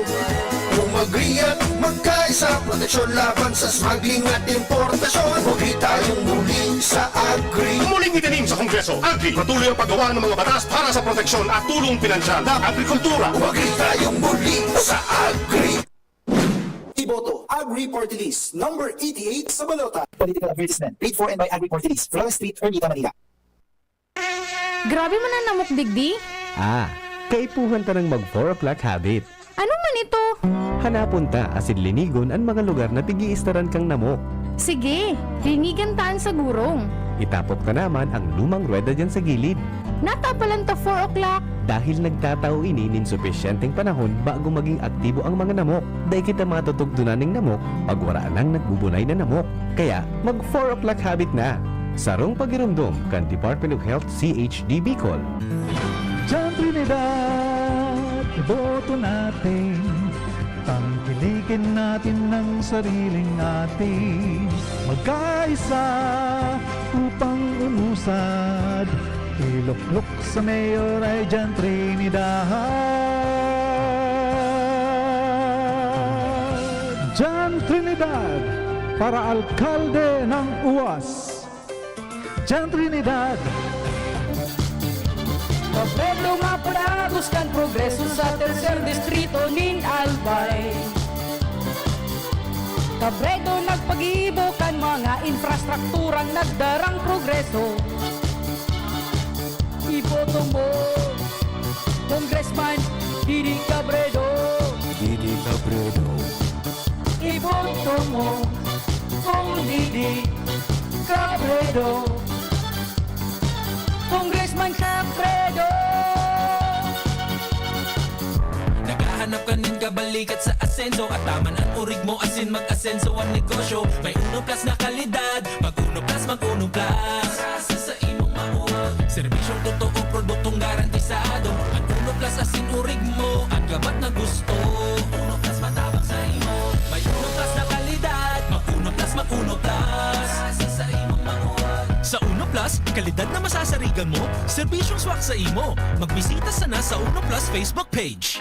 Umagri at magkaisa, proteksyon laban sa smuggling at importasyon. Umagri tayong muli sa Agri. Muling itinim sa Kongreso, Agri, patuloy ang paggawa ng mga batas para sa proteksyon at tulong pinansyal ng agrikultura. Umagri tayong muli sa Agri. Iboto, Agri Party List, number 88 sa balota. Political advertisement, paid for and by Agri Party List, Flores Street, Ermita, Manila. Grabe man ang namok digdi. Kaipuhan ta ng mag 4 o'clock habit. Ano man ito? Hanapon ta asin linigon ang mga lugar na tigi-istaran kang namok. Sige, linigan taan sa gurong. Itapok ka naman ang lumang rueda dyan sa gilid. Natapalan ta 4 o'clock. Dahil nagtatao ini nin sufisyenteng panahon bago maging aktibo ang mga namok. Dahil kita matutugtunan ng namok pag wala lang nagbubunay na namok. Kaya mag 4 o'clock habit na. Sarong pagirumdum kan Department of Health CHD Bicol. Diyan Trinidad, iboto natin. Pangkilig Lawakin natin ang sariling ating magkaisa upang umusad. Iluklok sa Mayor ay Jan Trinidad. Jan Trinidad para alkalde ng UAS. Jan Trinidad. Pedro Mapura buscan progreso sa tercer distrito nin Albay. Cabredo nagpag-ibo kan mga infrastrukturang nagdarang progreso. Iboto mo, Congressman Didi Cabredo. Didi Cabredo. Iboto mo, Kong Didi Cabredo. Congressman Cabredo. Naghahanap ka nin kabalikat sa asenso. At taman ang urig mo asin mag-asenso ang negosyo. May 1 plus na kalidad, mag 1 plus, mag 1 plus. Asa sa imong mauwa, serbisyong totoo, produktong garantisado. Mag 1 plus asin urig mo, ang gabat na gusto. 1 plus matabang sa imo. May 1 plus na kalidad, mag 1 plus, mag 1 plus. Asa sa imong mauwa. Sa 1 Plus, kalidad na masasarigan mo, serbisyong swak sa imo. Magbisita sana sa 1 Plus Facebook page.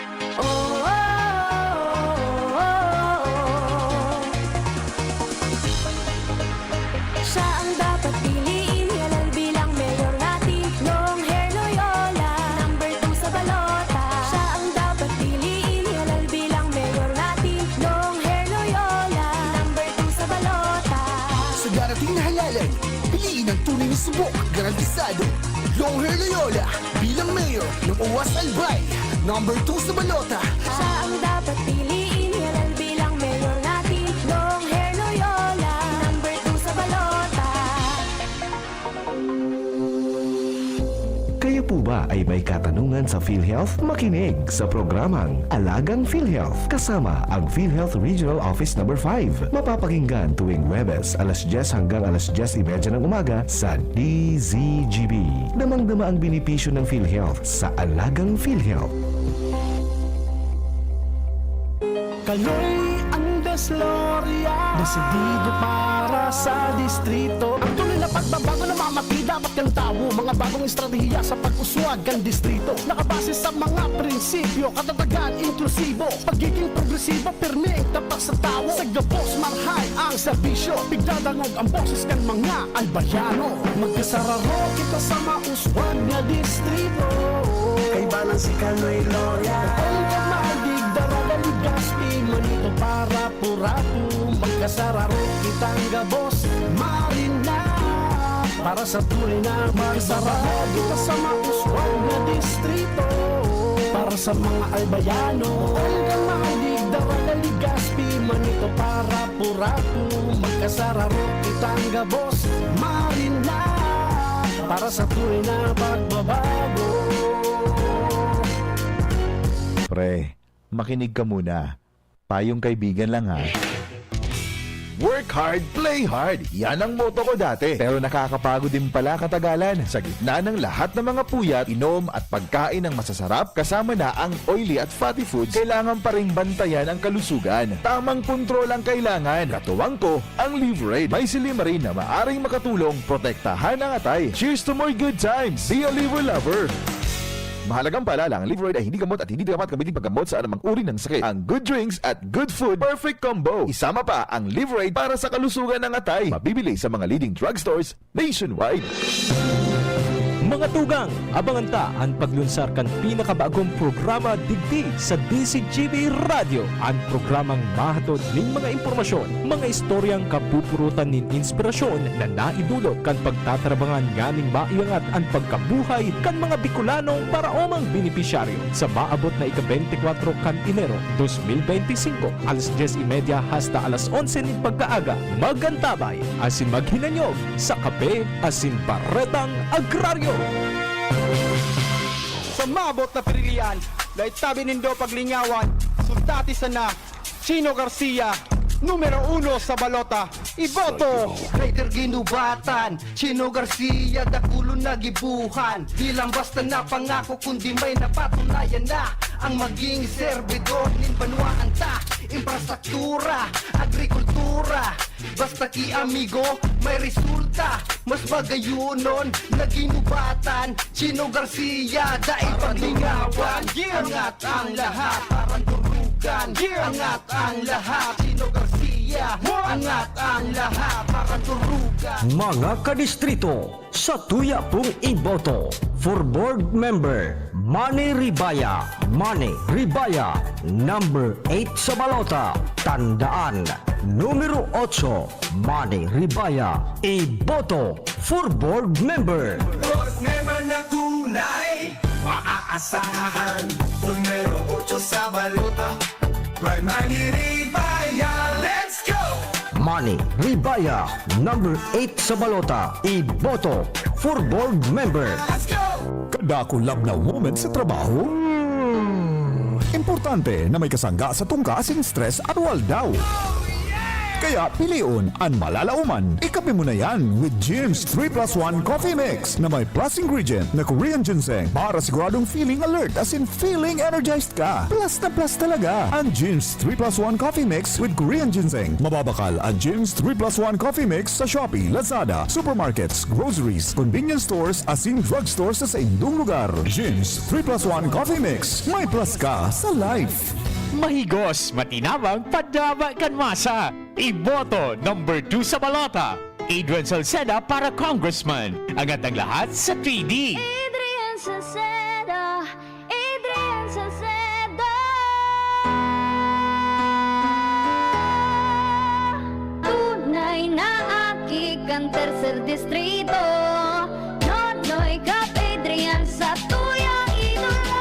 Siya ang dapat piliin, halal bilang mayor natin. Long hair Loyola, number 2 sa balota. Siya ang dapat piliin, halal bilang mayor natin. Long hair Loyola, number 2 sa balota. Sa darating na halalan, piliin ang tunay na subok, garantisado. Long hair Loyola bilang mayor ng UAS Albay, number 2 sa balota. Siya ang dapat piliin, halal bilang mayor natin. Long hair Loyola, number 2 sa balota. Kayo po ba ay may katanungan sa PhilHealth? Makinig sa programang Alagang PhilHealth kasama ang PhilHealth Regional Office No. 5. Mapapakinggan tuwing Huwebes alas 10 hanggang alas 10:30 ng umaga sa DZGB. Damang-dama ang benepisyo ng PhilHealth sa Alagang PhilHealth. Kaloy ang Desloria, desidido para sa distrito. Ang tuloy na pagbabago na mamati, dapat kang tawo. Mga bagong estratehiya sa pag-uswag ang distrito. Nakabase sa mga prinsipyo, katatagan, inklusibo. Pagiging progresibo, pirmi, tapat sa tao. Sa gabos, marhay ang serbisyo. Bigdadangog ang boses kan mga albayano. Magkasararo kita sa mauswag na distrito. Kay balang si Kaloy Loria. Ang kamahagig daragal gaspi manito para purapu. Magkasararo kitang gabos marina. Para sa tunay na magsararo kita sa mauswag na distrito. Para sa mga albayano. Ang kamahagig daragal gaspi manito para purapu. Magkasararo kitang gabos marina. Para sa tunay na pagbabago. Pre, makinig ka muna. Payong kaibigan lang ha. Work hard, play hard. Yan ang motto ko dati. Pero nakakapagod din pala katagalan. Sa gitna ng lahat ng mga puyat, inom at pagkain ng masasarap, kasama na ang oily at fatty foods, kailangan pa ring bantayan ang kalusugan. Tamang kontrol ang kailangan. Katuwang ko, ang Liverade. May silimarin na maaring makatulong, protektahan ang atay. Cheers to more good times. Be a liver lover. Mahalagang paalala, ang Liverade ay hindi gamot at hindi dapat gamitin paggamot sa anumang uri ng sakit. Ang good drinks at good food, perfect combo. Isama pa ang Liverade para sa kalusugan ng atay. Mabibili sa mga leading drugstores nationwide. Mga tugang, abangan ta ang paglunsar kan pinakabagong programa digdi sa DCGB Radio. Ang programang mahatod ning mga impormasyon, mga istoryang kapupurutan nin inspirasyon na naidulot kan pagtatrabangan nganing maiangat ang pagkabuhay kan mga Bicolanong para omang benepisyaryo sa maabot na ika-24 kan Enero 2025 alas 10:30 hasta alas 11 nin pagkaaga. Magantabay asin maghinanyog sa kape asin baretang agraryo. Sa mabot na pirilian, dahil tabi nindo paglinyawan, sultati sana, Chino Garcia, numero 1 sa balota, iboto. Raider ginubatan, Chino Garcia, dakulo na gibuhan. Di lang basta napangako, kundi may napatunayan na ang maging serbidor nin banwaan ta. Infrastruktura, agrikultura, basta ki amigo, may resulta. Mas bagayunon, naginubatan, Chino Garcia, daig paglingawan. Angat ang lahat, parang durugan. Angat ang lahat, Chino Garcia. Angat ang lahat, parang durugan. Mga kadistrito, sa tuya pong iboto. For board member, Manny Ribaya. Manny Ribaya, number 8 sa balota. Tandaan, numero 8, Manny Ribaya. Iboto for board member. Board member na tunay, maaasahan. Numero 8 sa balota, by Manny Ribaya. Let's go! Manny Ribaya, number 8 sa balota. Iboto for board member. Let's go! Kadako lab na moment sa trabaho? Importante na may kasangga sa tungkasin stress at waldaw. Kaya piliun ang malalauman. Ikape mo na yan with Jim's 3+1 Coffee Mix na may plus ingredient na Korean ginseng para siguradong feeling alert as in feeling energized ka. Plus na plus talaga ang Jim's 3+1 Coffee Mix with Korean ginseng. Mababakal ang Jim's 3+1 Coffee Mix sa Shopee, Lazada, supermarkets, groceries, convenience stores as in drugstores sa indong lugar. Jim's 3+1 Coffee Mix. May plus ka sa life. Mahigos, matinabang, padama kanmasa. Iboto number 2 sa balota. Adrian Salceda para congressman. Angat ang lahat sa 3D. Adrian Salceda, Adrian Salceda. Tunay na akik ang tercer distrito. Nonoy Kap Adrian sa tuyang idolo.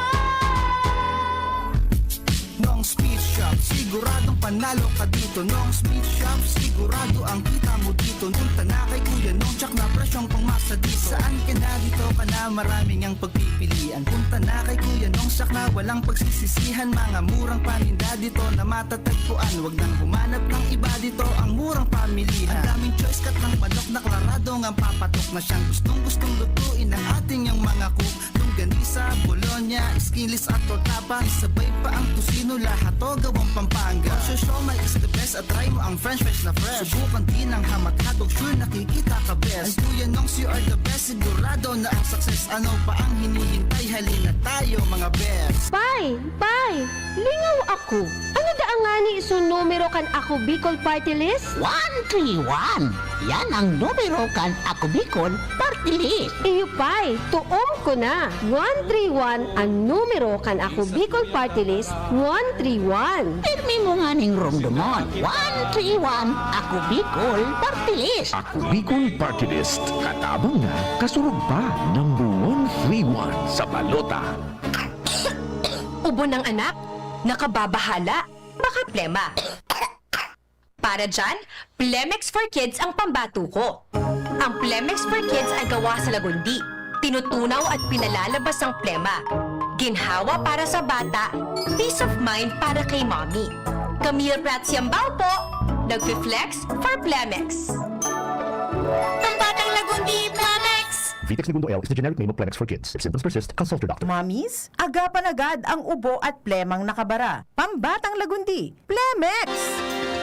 Nong speed shop, siguradong panalo ka dito. Nong speed shop, sigurado ang kita mo dito. Punta na kay Kuya Nong, tsak na presyong pangmasa dito. Saan ka na dito ka na, maraming ang pagpipilian. Punta na kay Kuya Nong, tsak na walang pagsisisihan. Mga murang paninda dito na matatagpuan. Huwag nang humanap ng iba dito, ang murang pamilihan. Ang daming choice, kat ng manok na klaradong ang papatok na siyang gustong lutuin ng ating yung mga cook. Longganisa, Bologna, skinless at tortapa. Sabay pa ang tusino, lahat o gawang Pampanga. Siomai is the best, at try mo ang french fries na fresh. Subukan din ang hamat-hatog, sure nakikita ka best. Ay Kuya Nongs, you are the best, sigurado na ang success. Ano pa ang hinihintay, halina tayo mga best. Pai, lingaw ako. Ano da nga ni iso numero kan ako Bicol Party List? 131. Yan ang numero kan ako Bicol Party List. Iyo Pai, tuom ko na. 131 ang numero kan ako Bicol Party List. 131. Pirmi mo nga ning romdomon. 131 ako Bicol Party List. Ako Bicol Party List. Katabang na, kasurog pa. Number 131 sa balota. Ubo ng anak, nakababahala, baka plema. Para dyan, Plemex for Kids ang pambato ko. Ang Plemex for Kids ay gawa sa lagundi. Tinutunaw at pinalalabas ang plema. Ginhawa para sa bata, peace of mind para kay mommy. Camille Prats Yambao po, nag-flex for Plemex. Pambatang lagundi, Plemex! Vitex Segundo L is the generic name of Plemex for kids. If symptoms persist, consult your doctor. Mamis, agapan agad ang ubo at plemang nakabara. Pambatang lagundi, Plemex!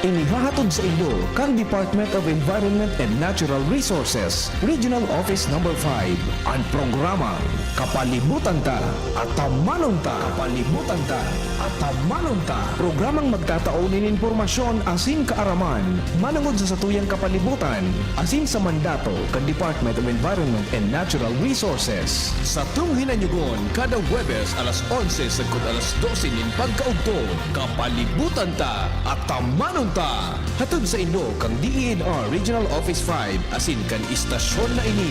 Inihahatod sa inyo kang Department of Environment and Natural Resources, Regional Office Number 5, ang programang Kapalibutan Ta at Tamanon Ta. Kapalibutan Ta at Tamanon Ta. Programang magtataon ng impormasyon asin kaaraman, manangod sa satuyang kapalibutan, asin sa mandato kang Department of Environment and Natural Resources. Sa tung hinanyugon, kada Huwebes alas 11 sagkod alas 12 nin pagkaugtong, Kapalibutan Ta at Tamanon Ta. Hatod sa inyo kang DENR Regional Office 5 asin kan istasyon na ini.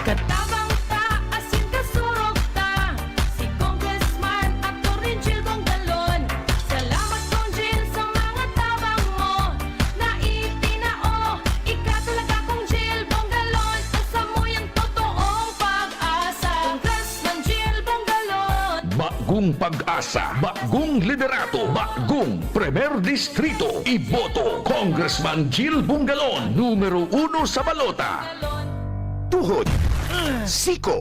Katabang ta, asin kasurog ta. Si Congressman Atty. Jill Bongalon. Salamat Kong Jill sa mga tabang mo. Naitinao, ikatalaga Kong Jill Bongalon. Asa mo yung totoong pag-asa. Congressman Jill Bongalon. Bagong bagong pag-asa, bagong liderato, bagong Premier Distrito. Iboto Congressman Jill Bungalon, numero 1 sa balota. Tuhod, siko,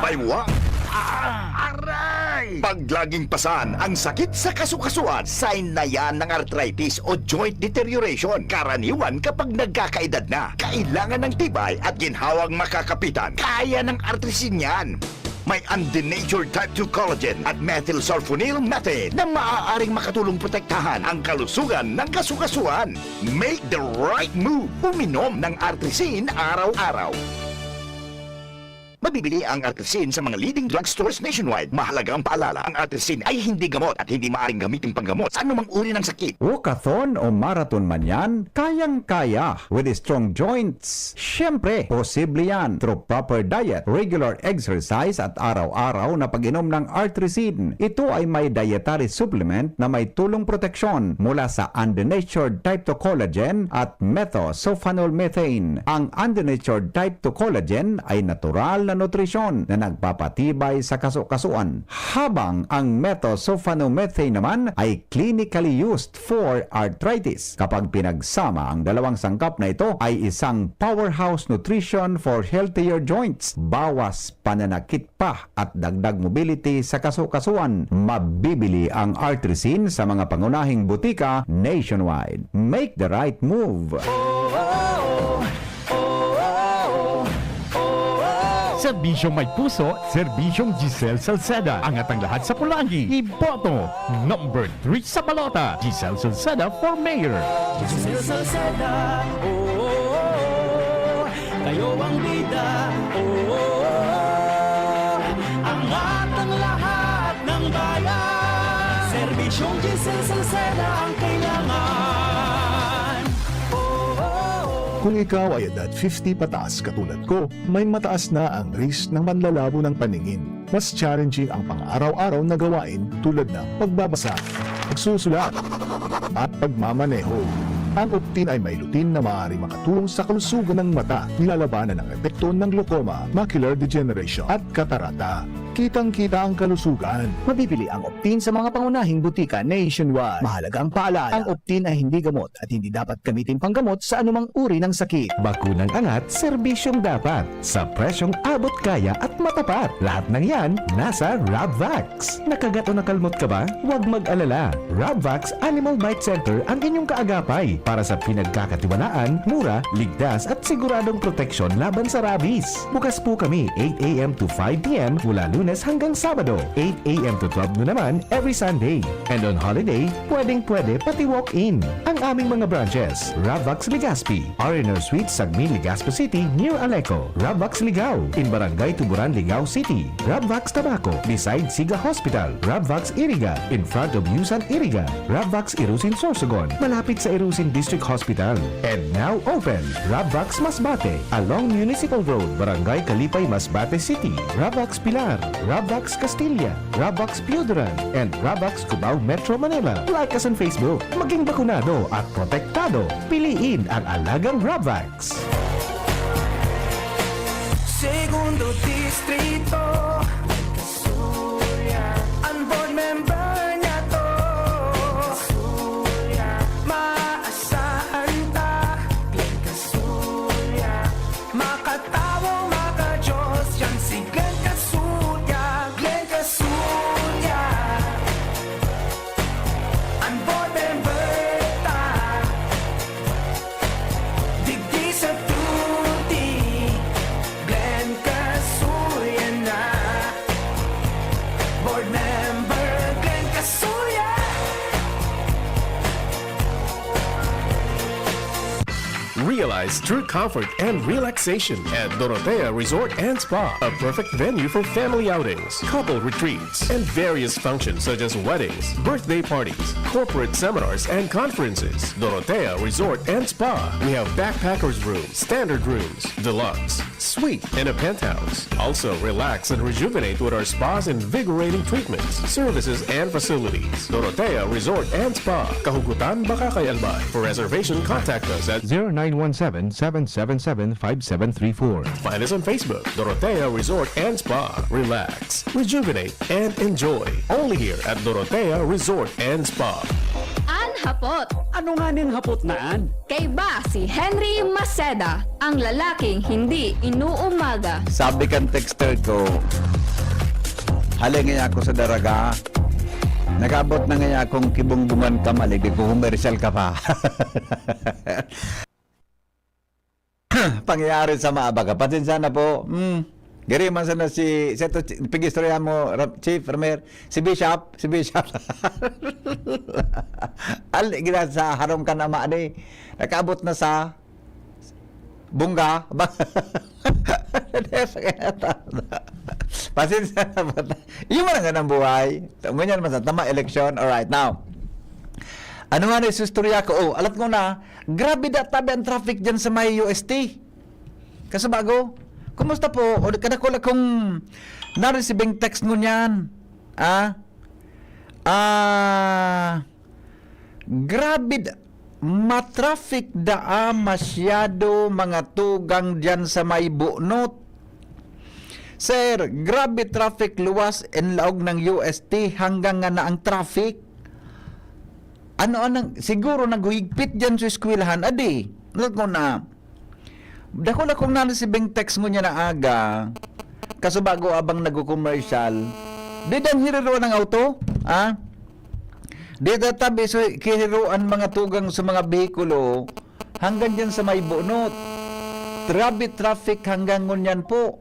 baywa, aray! Pag laging pasan ang sakit sa kasukasuan, sign na yan ng arthritis o joint deterioration. Karaniwan kapag nagkakaedad na, kailangan ng tibay at ginhawang makakapitan. Kaya ng artrisin yan. May undenatured type 2 collagen at methylsulfonyl methane na maaaring makatulong protektahan ang kalusugan ng kasukasuan. Make the right move. Uminom ng artrisin araw-araw. Mabibili ang artrisin sa mga leading drugstores nationwide. Mahalagang paalala, ang artrisin ay hindi gamot at hindi maaaring gamitin panggamot sa anumang uri ng sakit. Walkathon o marathon man yan, kayang-kaya with strong joints. Siyempre, posible yan through proper diet, regular exercise at araw-araw na pag-inom ng artrisin. Ito ay may dietary supplement na may tulong proteksyon mula sa undenatured type 2 collagen at methylsulfonylmethane. Ang undenatured type 2 collagen ay natural na nutrisyon na nagpapatibay sa kasukasuan, habang ang methylsulfonylmethane naman ay clinically used for arthritis. Kapag pinagsama ang dalawang sangkap na ito ay isang powerhouse nutrition for healthier joints, bawas pananakit pa at dagdag mobility sa kasukasuan. Mabibili ang artrisin sa mga pangunahing butika nationwide. Make the right move. Serbisyong may puso, Serbisyong Giselle Salceda. Angat ang lahat sa Pulangi. Iboto number 3 sa balota, Giselle Salceda for mayor. Giselle Salceda, kayo ang bida, angat ang lahat ng bayan. Serbisyong Giselle Salceda ang kailangan. Kung ikaw ay edad 50 pataas katulad ko, may mataas na ang risk ng panlalabo ng paningin. Mas challenging ang pang-araw-araw na gawain tulad ng pagbabasa, pagsusulat, at pagmamaneho. Ang Optin ay may lutin na maaaring makatulong sa kalusugan ng mata, nilalabanan ng epekto ng glaucoma, macular degeneration at katarata. Kitang-kita ang kalusugan. Mabibili ang Optin sa mga pangunahing butika nationwide. Mahalagang paalala, ang Optin ay hindi gamot at hindi dapat gamitin panggamot sa anumang uri ng sakit. Bakunang angat, serbisyong dapat. Sa presyong abot kaya at matapat. Lahat ng yan, nasa Rabvax. Nakagat o nakalmot ka ba? Huwag mag-alala. Rabvax Animal Bite Center ang inyong kaagapay para sa pinagkakatiwalaan, mura, ligtas at siguradong proteksyon laban sa rabies. Bukas po kami 8 a.m. to 5 p.m. mula Lunes hanggang Sabado, 8 a.m. to 12 noon naman every Sunday. And on holiday, pwedeng-pwede pati walk-in. Ang aming mga branches, Rabvax Legazpi, R&R Suite, Sagmin, Legazpo City, near Aleco. Rabvax Ligao, in Barangay Tuburan, Ligao City. Rabvax Tabaco, beside Siga Hospital. Rabvax Iriga, in front of Yusan Iriga. Rabvax Irusin Sorsogon, malapit sa Irusin District Hospital. And now open, Rabvax Masbate, along Municipal Road, Barangay Kalipay, Masbate City. Rabvax Pilar, Rabvax Castilla, Rabvax Piudaran, and Rabvax Cubao Metro Manila. Like us on Facebook. Maging bakunado at protektado. Piliin ang alagang Rabvax. Segundo Distrito, Kasuya, ang board member niya to. Kasuya, maasahan ta. Glenn Kasuya, makatawa, makajos, yan si Glenn Kasuya. Glenn Kasuya, ang board member ta. Digdi sa tuti, Glenn Kasuya na. Board member Glenn Kasuya. Realize true comfort and relaxation at Dorotea Resort and Spa, a perfect venue for family outings, couple retreats, and various functions such as weddings, birthday parties, corporate seminars, and conferences. Dorotea Resort and Spa. We have backpackers rooms, standard rooms, deluxe, suite, and a penthouse. Also, relax and rejuvenate with our spas and invigorating treatments, services, and facilities. Dorotea Resort and Spa. Kahugutan, Bakakay, Albay. For reservation, contact us at 0917-777-5734. Find us on Facebook, Dorotea Resort and Spa. Relax, rejuvenate, and enjoy. Only here at Dorotea Resort and Spa. Hapot. Ano nga ning hapot naan? Kay ba si Henry Maceda, ang lalaking hindi inuumaga. Sabi kan texter ko, halingin ako sa daraga. Nagabot na nga akong kibungbungan ka malig, di ko humersal ka pa. Pangyayari sa maabaga. Pasensya na po. Gari man sana si seto pigistorya mo Chief Ramer, si Bishop. Al gina sa harom ka na maani. Nakabot na sa bungga. Pasensya na po. Yung mga nga ng buhay. Ngunyan man sa tama election. Alright, now. Ano nga na istorya ko? Oh, alat ko na, grabe tabi ang traffic dyan sa may UST. Kasabago, kumusta po? O kadakula kung na-receiving text mo niyan. Grabe matraffic masyado mga tugang dyan sa may bunot. Sir, grabe traffic luwas in laog ng UST hanggang nga na ang traffic. Siguro naguhigpit dyan sa eskwelahan. Adi, nalat mo na. Dako na kung nanisibing text mo niya na aga, kaso bago abang nag-commercial, di dang hiriruan ng auto? Di tabi so kihiruan mga tugang sa mga behikulo hanggang dyan sa may bunot. Grabe traffic hanggang ngunyan po.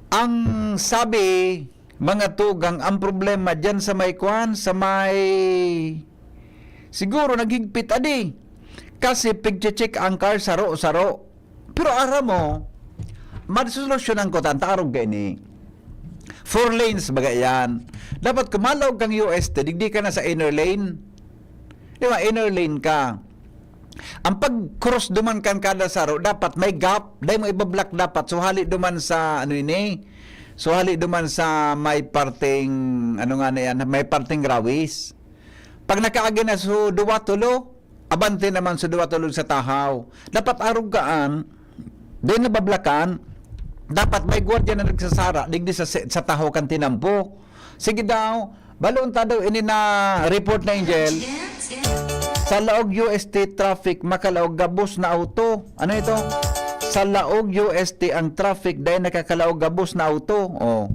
Ang sabi, mga tugang, ang problema dyan sa may siguro naghigpit adi. Kasi pigche-check ang car saro-saro. Pero ara mo, madisolusyonan ko tantarog gani. 4 lanes baga yan. Dapat kumalaw kang UST, digdi ka na sa inner lane. Di ba, inner lane ka. Ang pag-cross duman kan kada saro, dapat may gap. Dahil mo ibablock dapat. Suhali duman sa, suhali duman sa may parting, may parting rawis. Pag nakaagi na so duwa tulo, abante naman sa duwa tulo sa tahaw. Dapat arugaan, din nabablakan, dapat may gwardiya na nagsasara, digdi sa tahaw kan tinampo. Sige daw, balon ta daw ini na report na Angel. Sa laog UST traffic, makalaog gabos na auto. Ano ito? Sa laog UST ang traffic dahil nakakalaog gabos na auto. Oh.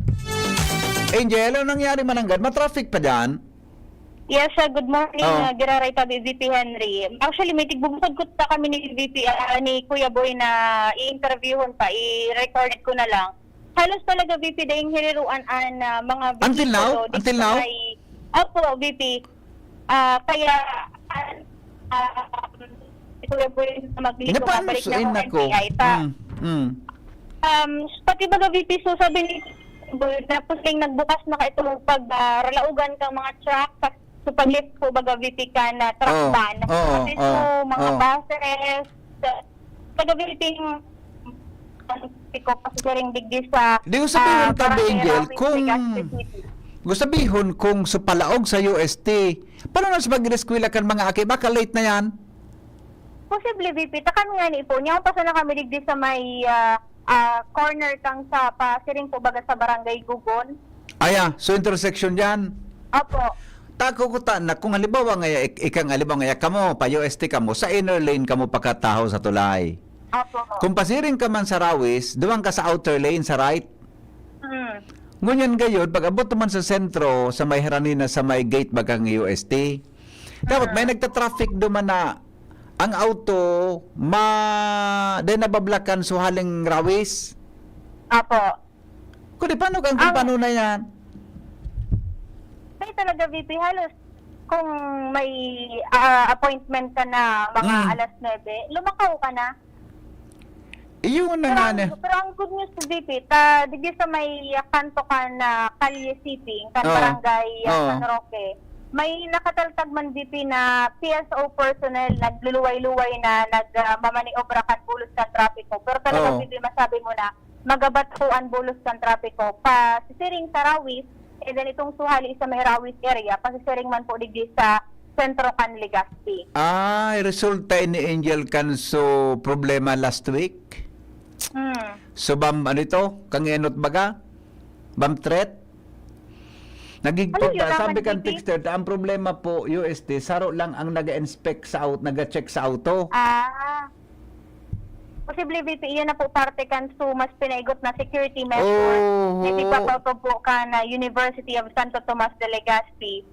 Angel, ano nangyari mananggad? Ma-traffic pa dyan? Yes, good morning. Giraray tabi VP Henry. Actually, may tigbubukod ko ta kami ni VP ni Kuya Boy na i-interviewon pa, i-record ko na lang. Halos talaga VP dahil hiriruan mga VP. Until now? Until now? Opo, VP. Kaya Kuya Boy na maglito na balik na ng NBI. Pati baga VP, so sabi ni tapos kayong nagbukas na ka ito pag ralaugan kang mga truck so pag-lift po baga VP ka na truck ban kasi so mga buses baga VP ko kasi ring digdi sa di ko sabihin tabi Angel kung sa palaog sa UST paano na sa mag-reskwila kan mga aki baka late na yan posible VP takan nga ni po niya pa na kami digdi sa may corner kang sa pasiring po baga sa barangay Gugon. So intersection yan. Opo. Tako ko na kung halimbawa nga kamo pa UST kamo sa inner lane kamo pagkataho sa tulay. Opo. Kung pasiring ka man sa Rawis, duwang ka sa outer lane sa right. Ngunyan gayod pag abot man sa sentro sa may haranina sa may gate bagang UST. Dapat may nagta-traffic duman na ang auto din nabablakan so haling Rawis. Apo. Kundi paano na yan? May talaga VP halos kung may appointment ka na mga alas 9, lumakaw ka na. Iyon na nga na. Pero ang good news to VP, digdi sa may kanto ka na Kalye City, kan barangay San Roque. May nakataltag man VP na PSO personnel nagluluway-luway na nagmamaniobra kan pulos kan trapiko. Pero talaga Oo. masabi mo na, magabatuan bulos kan trapiko. Pa sisiring sa Rawis, and then itong suhali sa may Rawis area, pasisiring man po digdi sa sentro kan Legazpi. Resulta ni Angel kanso problema last week. So bam ano ito? Kang enot baga? Bam threat? Nagigpot Ano yun, sabi kan naman, texter, ang problema po UST, saro lang ang naga-inspect sa naga-check sa auto. Posible VP, iyan na po parte kan so mas pinaigot na security measures. Hindi pa po ka na University of Santo Tomas de Legazpi.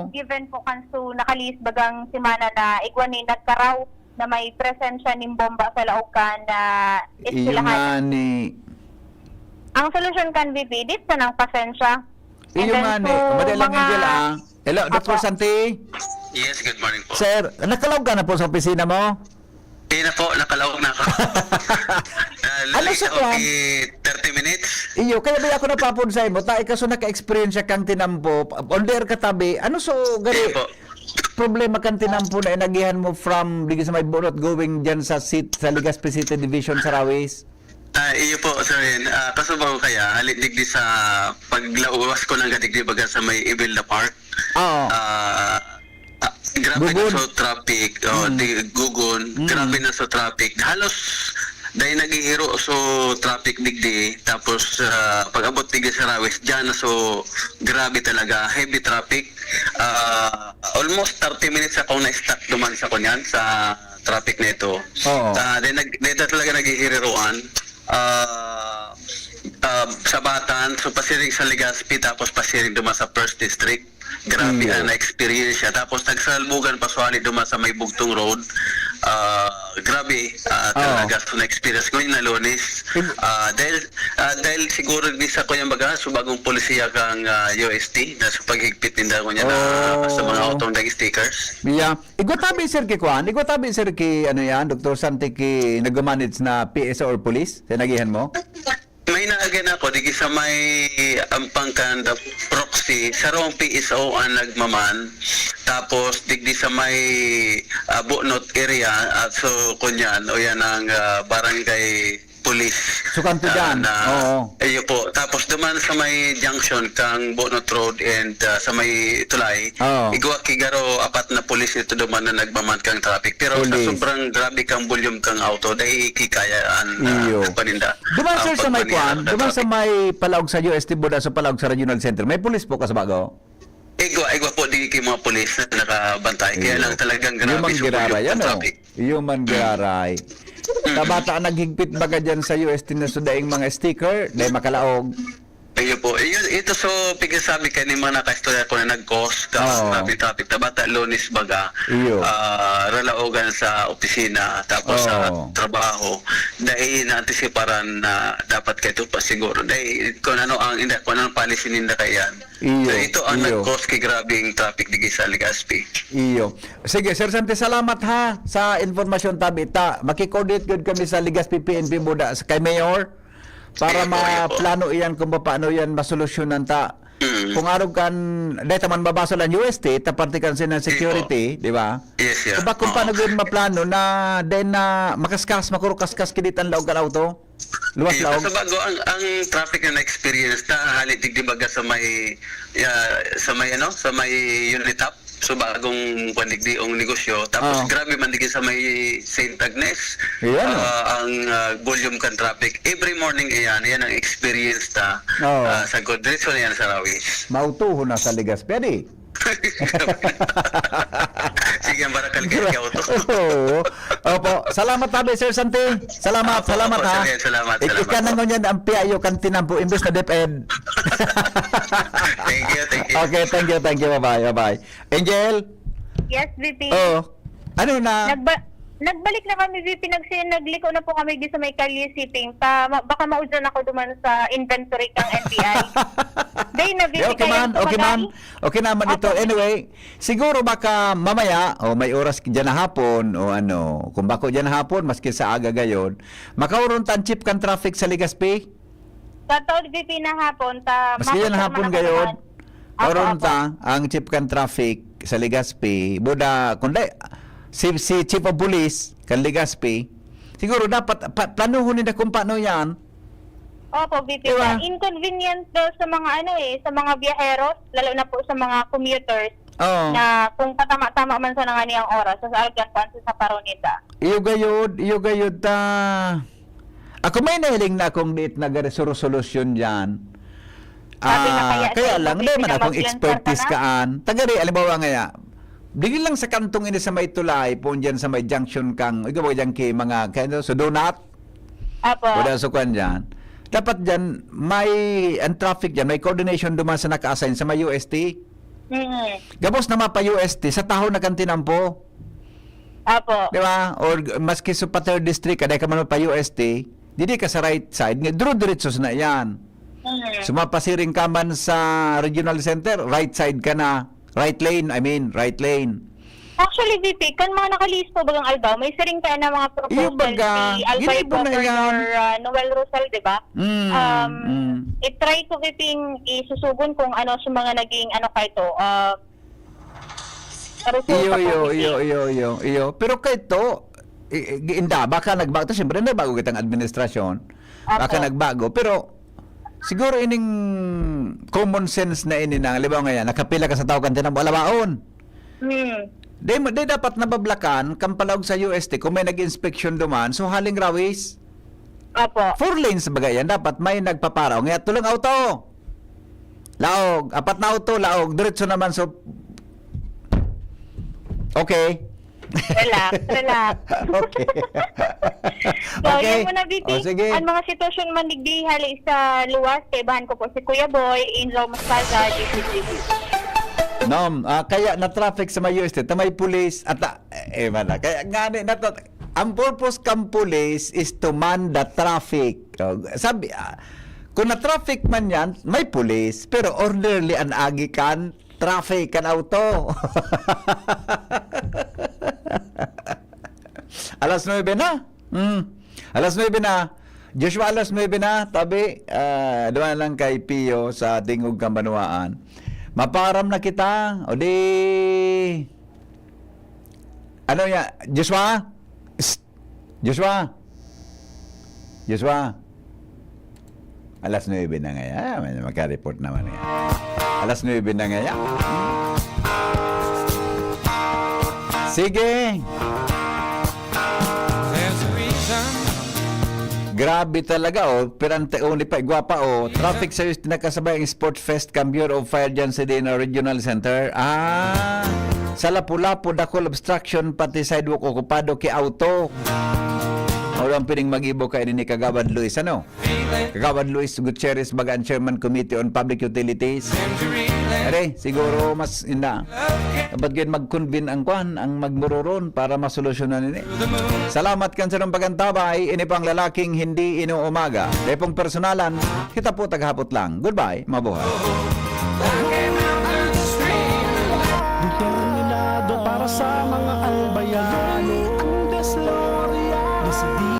Given po kan so nakalis bagang simana na igwani nagkaraw na may presensya ng bomba sa laukan na istilahan. Ang solusyon kan VP, dit sa ng pasensya. Iyo nga ni, madalang Angel Hello, Dr. Santi? Yes, good morning po. Sir, nakalaw ka na po sa opisina mo? Hindi na po, nakalawag na ako. Ano sa kwan? 30 minutes. Iyo, kaya ba ako napapunsay mo? Ta, ikaso naka-experience kang tinampo, under katabi, ano so, gari, problema kang tinampo na inagihan mo from, digis sa may bunot, going dyan sa Legazpi City Division sa Rawis? Iyo po, sir. Kasubang ko kaya, halit digdi sa paglauwas ko ng gadigdi baga sa may Ibilda Park. Grabe na sa traffic. Gugon. Grabe na sa traffic. Halos dahil nag-ihiro so traffic digdi. Tapos pag-abot digdi sa Rawis, dyan na so grabe talaga. Heavy traffic. Almost 30 minutes akong na-stuck duman sa kunyan sa traffic nito. Dahil talaga nag-ihiruan. Sabatan, so pasiring sa Legazpi, tapos pasiring duman sa First District. Grabe na experience siya. Tapos nagsalbugan paswali duman sa may Bugtong Road. Grabe talaga so na-experience ko yung na Lunes. Dahil siguro di sa kunyang baga, so bagong polisiya kang UST na sa paghigpit ninda ko niya na sa mga autong dag stickers. Yeah. Igwatabi sir ki Kwan, igwatabi sir ki ano yan, Dr. Santi ki nag-manage na PSO or police? Sinagihan mo? May naagin ako, digi sa may ampangkan the proxy, sa rong PSO ang nagmaman, tapos digdi sa may Bunot area, at so kunyan, o yan ang barangay police. So kanto dyan? Iyo po. Tapos duman sa may junction kang Bunot Road and sa may Tulay, igwa kigaro apat na police ito duman na nagmaman kang traffic. Pero sa sobrang grabe kang volume kang auto, dahil kikayaan paninda. Duman sir sa may Kwan, duman sa may palaog sa UST Buda sa palaog sa Regional Center, may police po ka sa bago? Igwa po di kay mga police na nakabantay. Kaya lang talagang grabe Yung man traffic. Yung man giraray. Kabata naghigpit baga dyan sa UST na sudaing mga sticker, dahil makalaog. Iyo po. Ito so, pigasabi kayo ni mga nakastorya ko na nag-cause traffic. Tabata Lunes baga. Ralaogan sa opisina, tapos sa trabaho. Dahil na-antisiparan na dapat kayo pa siguro. Dahil kung ano ang policy ninda kayan. So, ito ang nag-cause kay grabing traffic digi sa Legazpi. Iyo. Sige, Sir Santi, salamat ha sa informasyon tabi. Makikoordinate good kami sa Legazpi PNP Buda kay Mayor para maplano iyan kung paano yan masolusyonan ta. Kung araw kan, dahil taman babasa lang UST, tapartikan sila ng security, di ba? Yes, kung paano gawin maplano na then na makaskas, makurukaskas kinit ang laog ka auto? Luwas laog? Sa bago, ang traffic na na-experience ta, halit digdi baga sa may Unitap. So bagong pandigdi ang negosyo, tapos grabe man digi sa may St. Agnes ang volume kan traffic every morning. Yan ang experience ta sa Godreso na yan sa Rawis. Mautuho na sa Legazpi adi. Sige, ang barakal kayo to. Opo, salamat tabi Sir Santi. Salamat ha. Salamat. Ika na ngunyan ang piayo kan tinampo imbes na DepEd. Thank you. Okay, thank you. Bye-bye. Angel? Yes, VP. Ano na? Nagbalik na kami, VP. Nagliko na po kami di sa may Kalye Shipping. Baka maudyan ako duman sa inventory kang NBI. Day na, VP. Okay naman ito. Anyway, siguro baka mamaya, may oras dyan na hapon, kung bako dyan na hapon, maski sa aga gayon, makauron tan chip kan traffic sa Legazpi? Sa taon, VP, na hapon. Maski dyan na hapon gayon, kauron ta ang chip kan traffic sa Legazpi. Buda, kundi, si Chief of Police kan Legazpi siguro dapat planuhin nila kung paano yan. Opo, VP. Diba? Inconvenient daw sa mga sa mga biyaheros, lalo na po sa mga commuters. Oo. Na kung patama-tama man sa nanganiyang oras sa Alcanpan sa Paronita. Iyo gayud ta. Ako may nahiling na akong diit na solusyon yan. Kaya lang, di man akong expertise kaan. Tagari, alimbawa nga, digil lang sa kantong ini sa may tulay, po dyan sa may junction kang, ikaw dyan kay mga, kaya so donut. Apo. Wala sukuan dyan. Dapat dyan, ang traffic dyan, may coordination duman sa naka-assign sa may UST. Gabos na mapa UST, sa taho na kantinampo. Apo. Di ba? Or maski sa Pater District, kada ka man pa UST, didi ka sa right side, duro-diretsos na yan. Sumapasiring ka man sa regional center, right side ka na. Right lane. Actually, VP, kan mga nakalis po bagang Albao, may siring tayo na mga proposal si Albay Governor Noel Rosal, di ba? I-try ko, VP, isusugon kung ano sa mga naging Iyo. Pero kahito, baka nagbago. Siyempre, nagbago kitang administrasyon. Baka nagbago. Pero, siguro ining common sense na ini na, libaw nga yan, nakapila ka sa tao kantin ng alabaon. Di dapat nabablakan, kampalawag sa UST, kung may nag-inspection duman, so haling rawis. Apo. 4 lanes bagayan, dapat may nagpaparaw. Ngayon, tulong auto. Laog, 4 na auto, laog, diretso naman, so okay. Relax. Okay. So, yun muna, VP. Sige. Ang mga sitwasyon man nigdihali sa luwas, kay bahan ko po si Kuya Boy, Inlaw Mascaga, DCGB. Kaya na traffic sa may UST, may police, kaya ngani na to, ang purpose kang police is to man the traffic. Sabi, kung na traffic man yan, may police, pero orderly an agi kan, traffic kan auto. Alas 9 na. Alas 9 na. Joshua, alas 9 na. Tabi, doon lang kay Pio sa Tingog Kambanwaan. Maparam na kita. O di... Ano yan? Joshua? Joshua? Alas 9 na ngayon. May magka-report naman yan. Alas 9 na ngayon. Sige. Grabe talaga, Perante uni pa, igwapa, Traffic service tinakasabay ang Sports Fest Cambio of Fire dyan sa Dina Regional Center. Sa Lapu-Lapu, dakol obstruction, pati sidewalk okupado ki auto. Walang pining mag-ibo kayo ni Kagawad Luis, Kagawad Luis Gutierrez, Bagaan Chairman Committee on Public Utilities. Siguro mas dapat ganyan mag-convene ang magmuroron para masolusyonan ini. Salamat kan sa pagantabay, ini pang lalaking hindi inuumaga. Depong personalan, kita po taghapot lang. Goodbye, mabuhay. Determinado para sa mga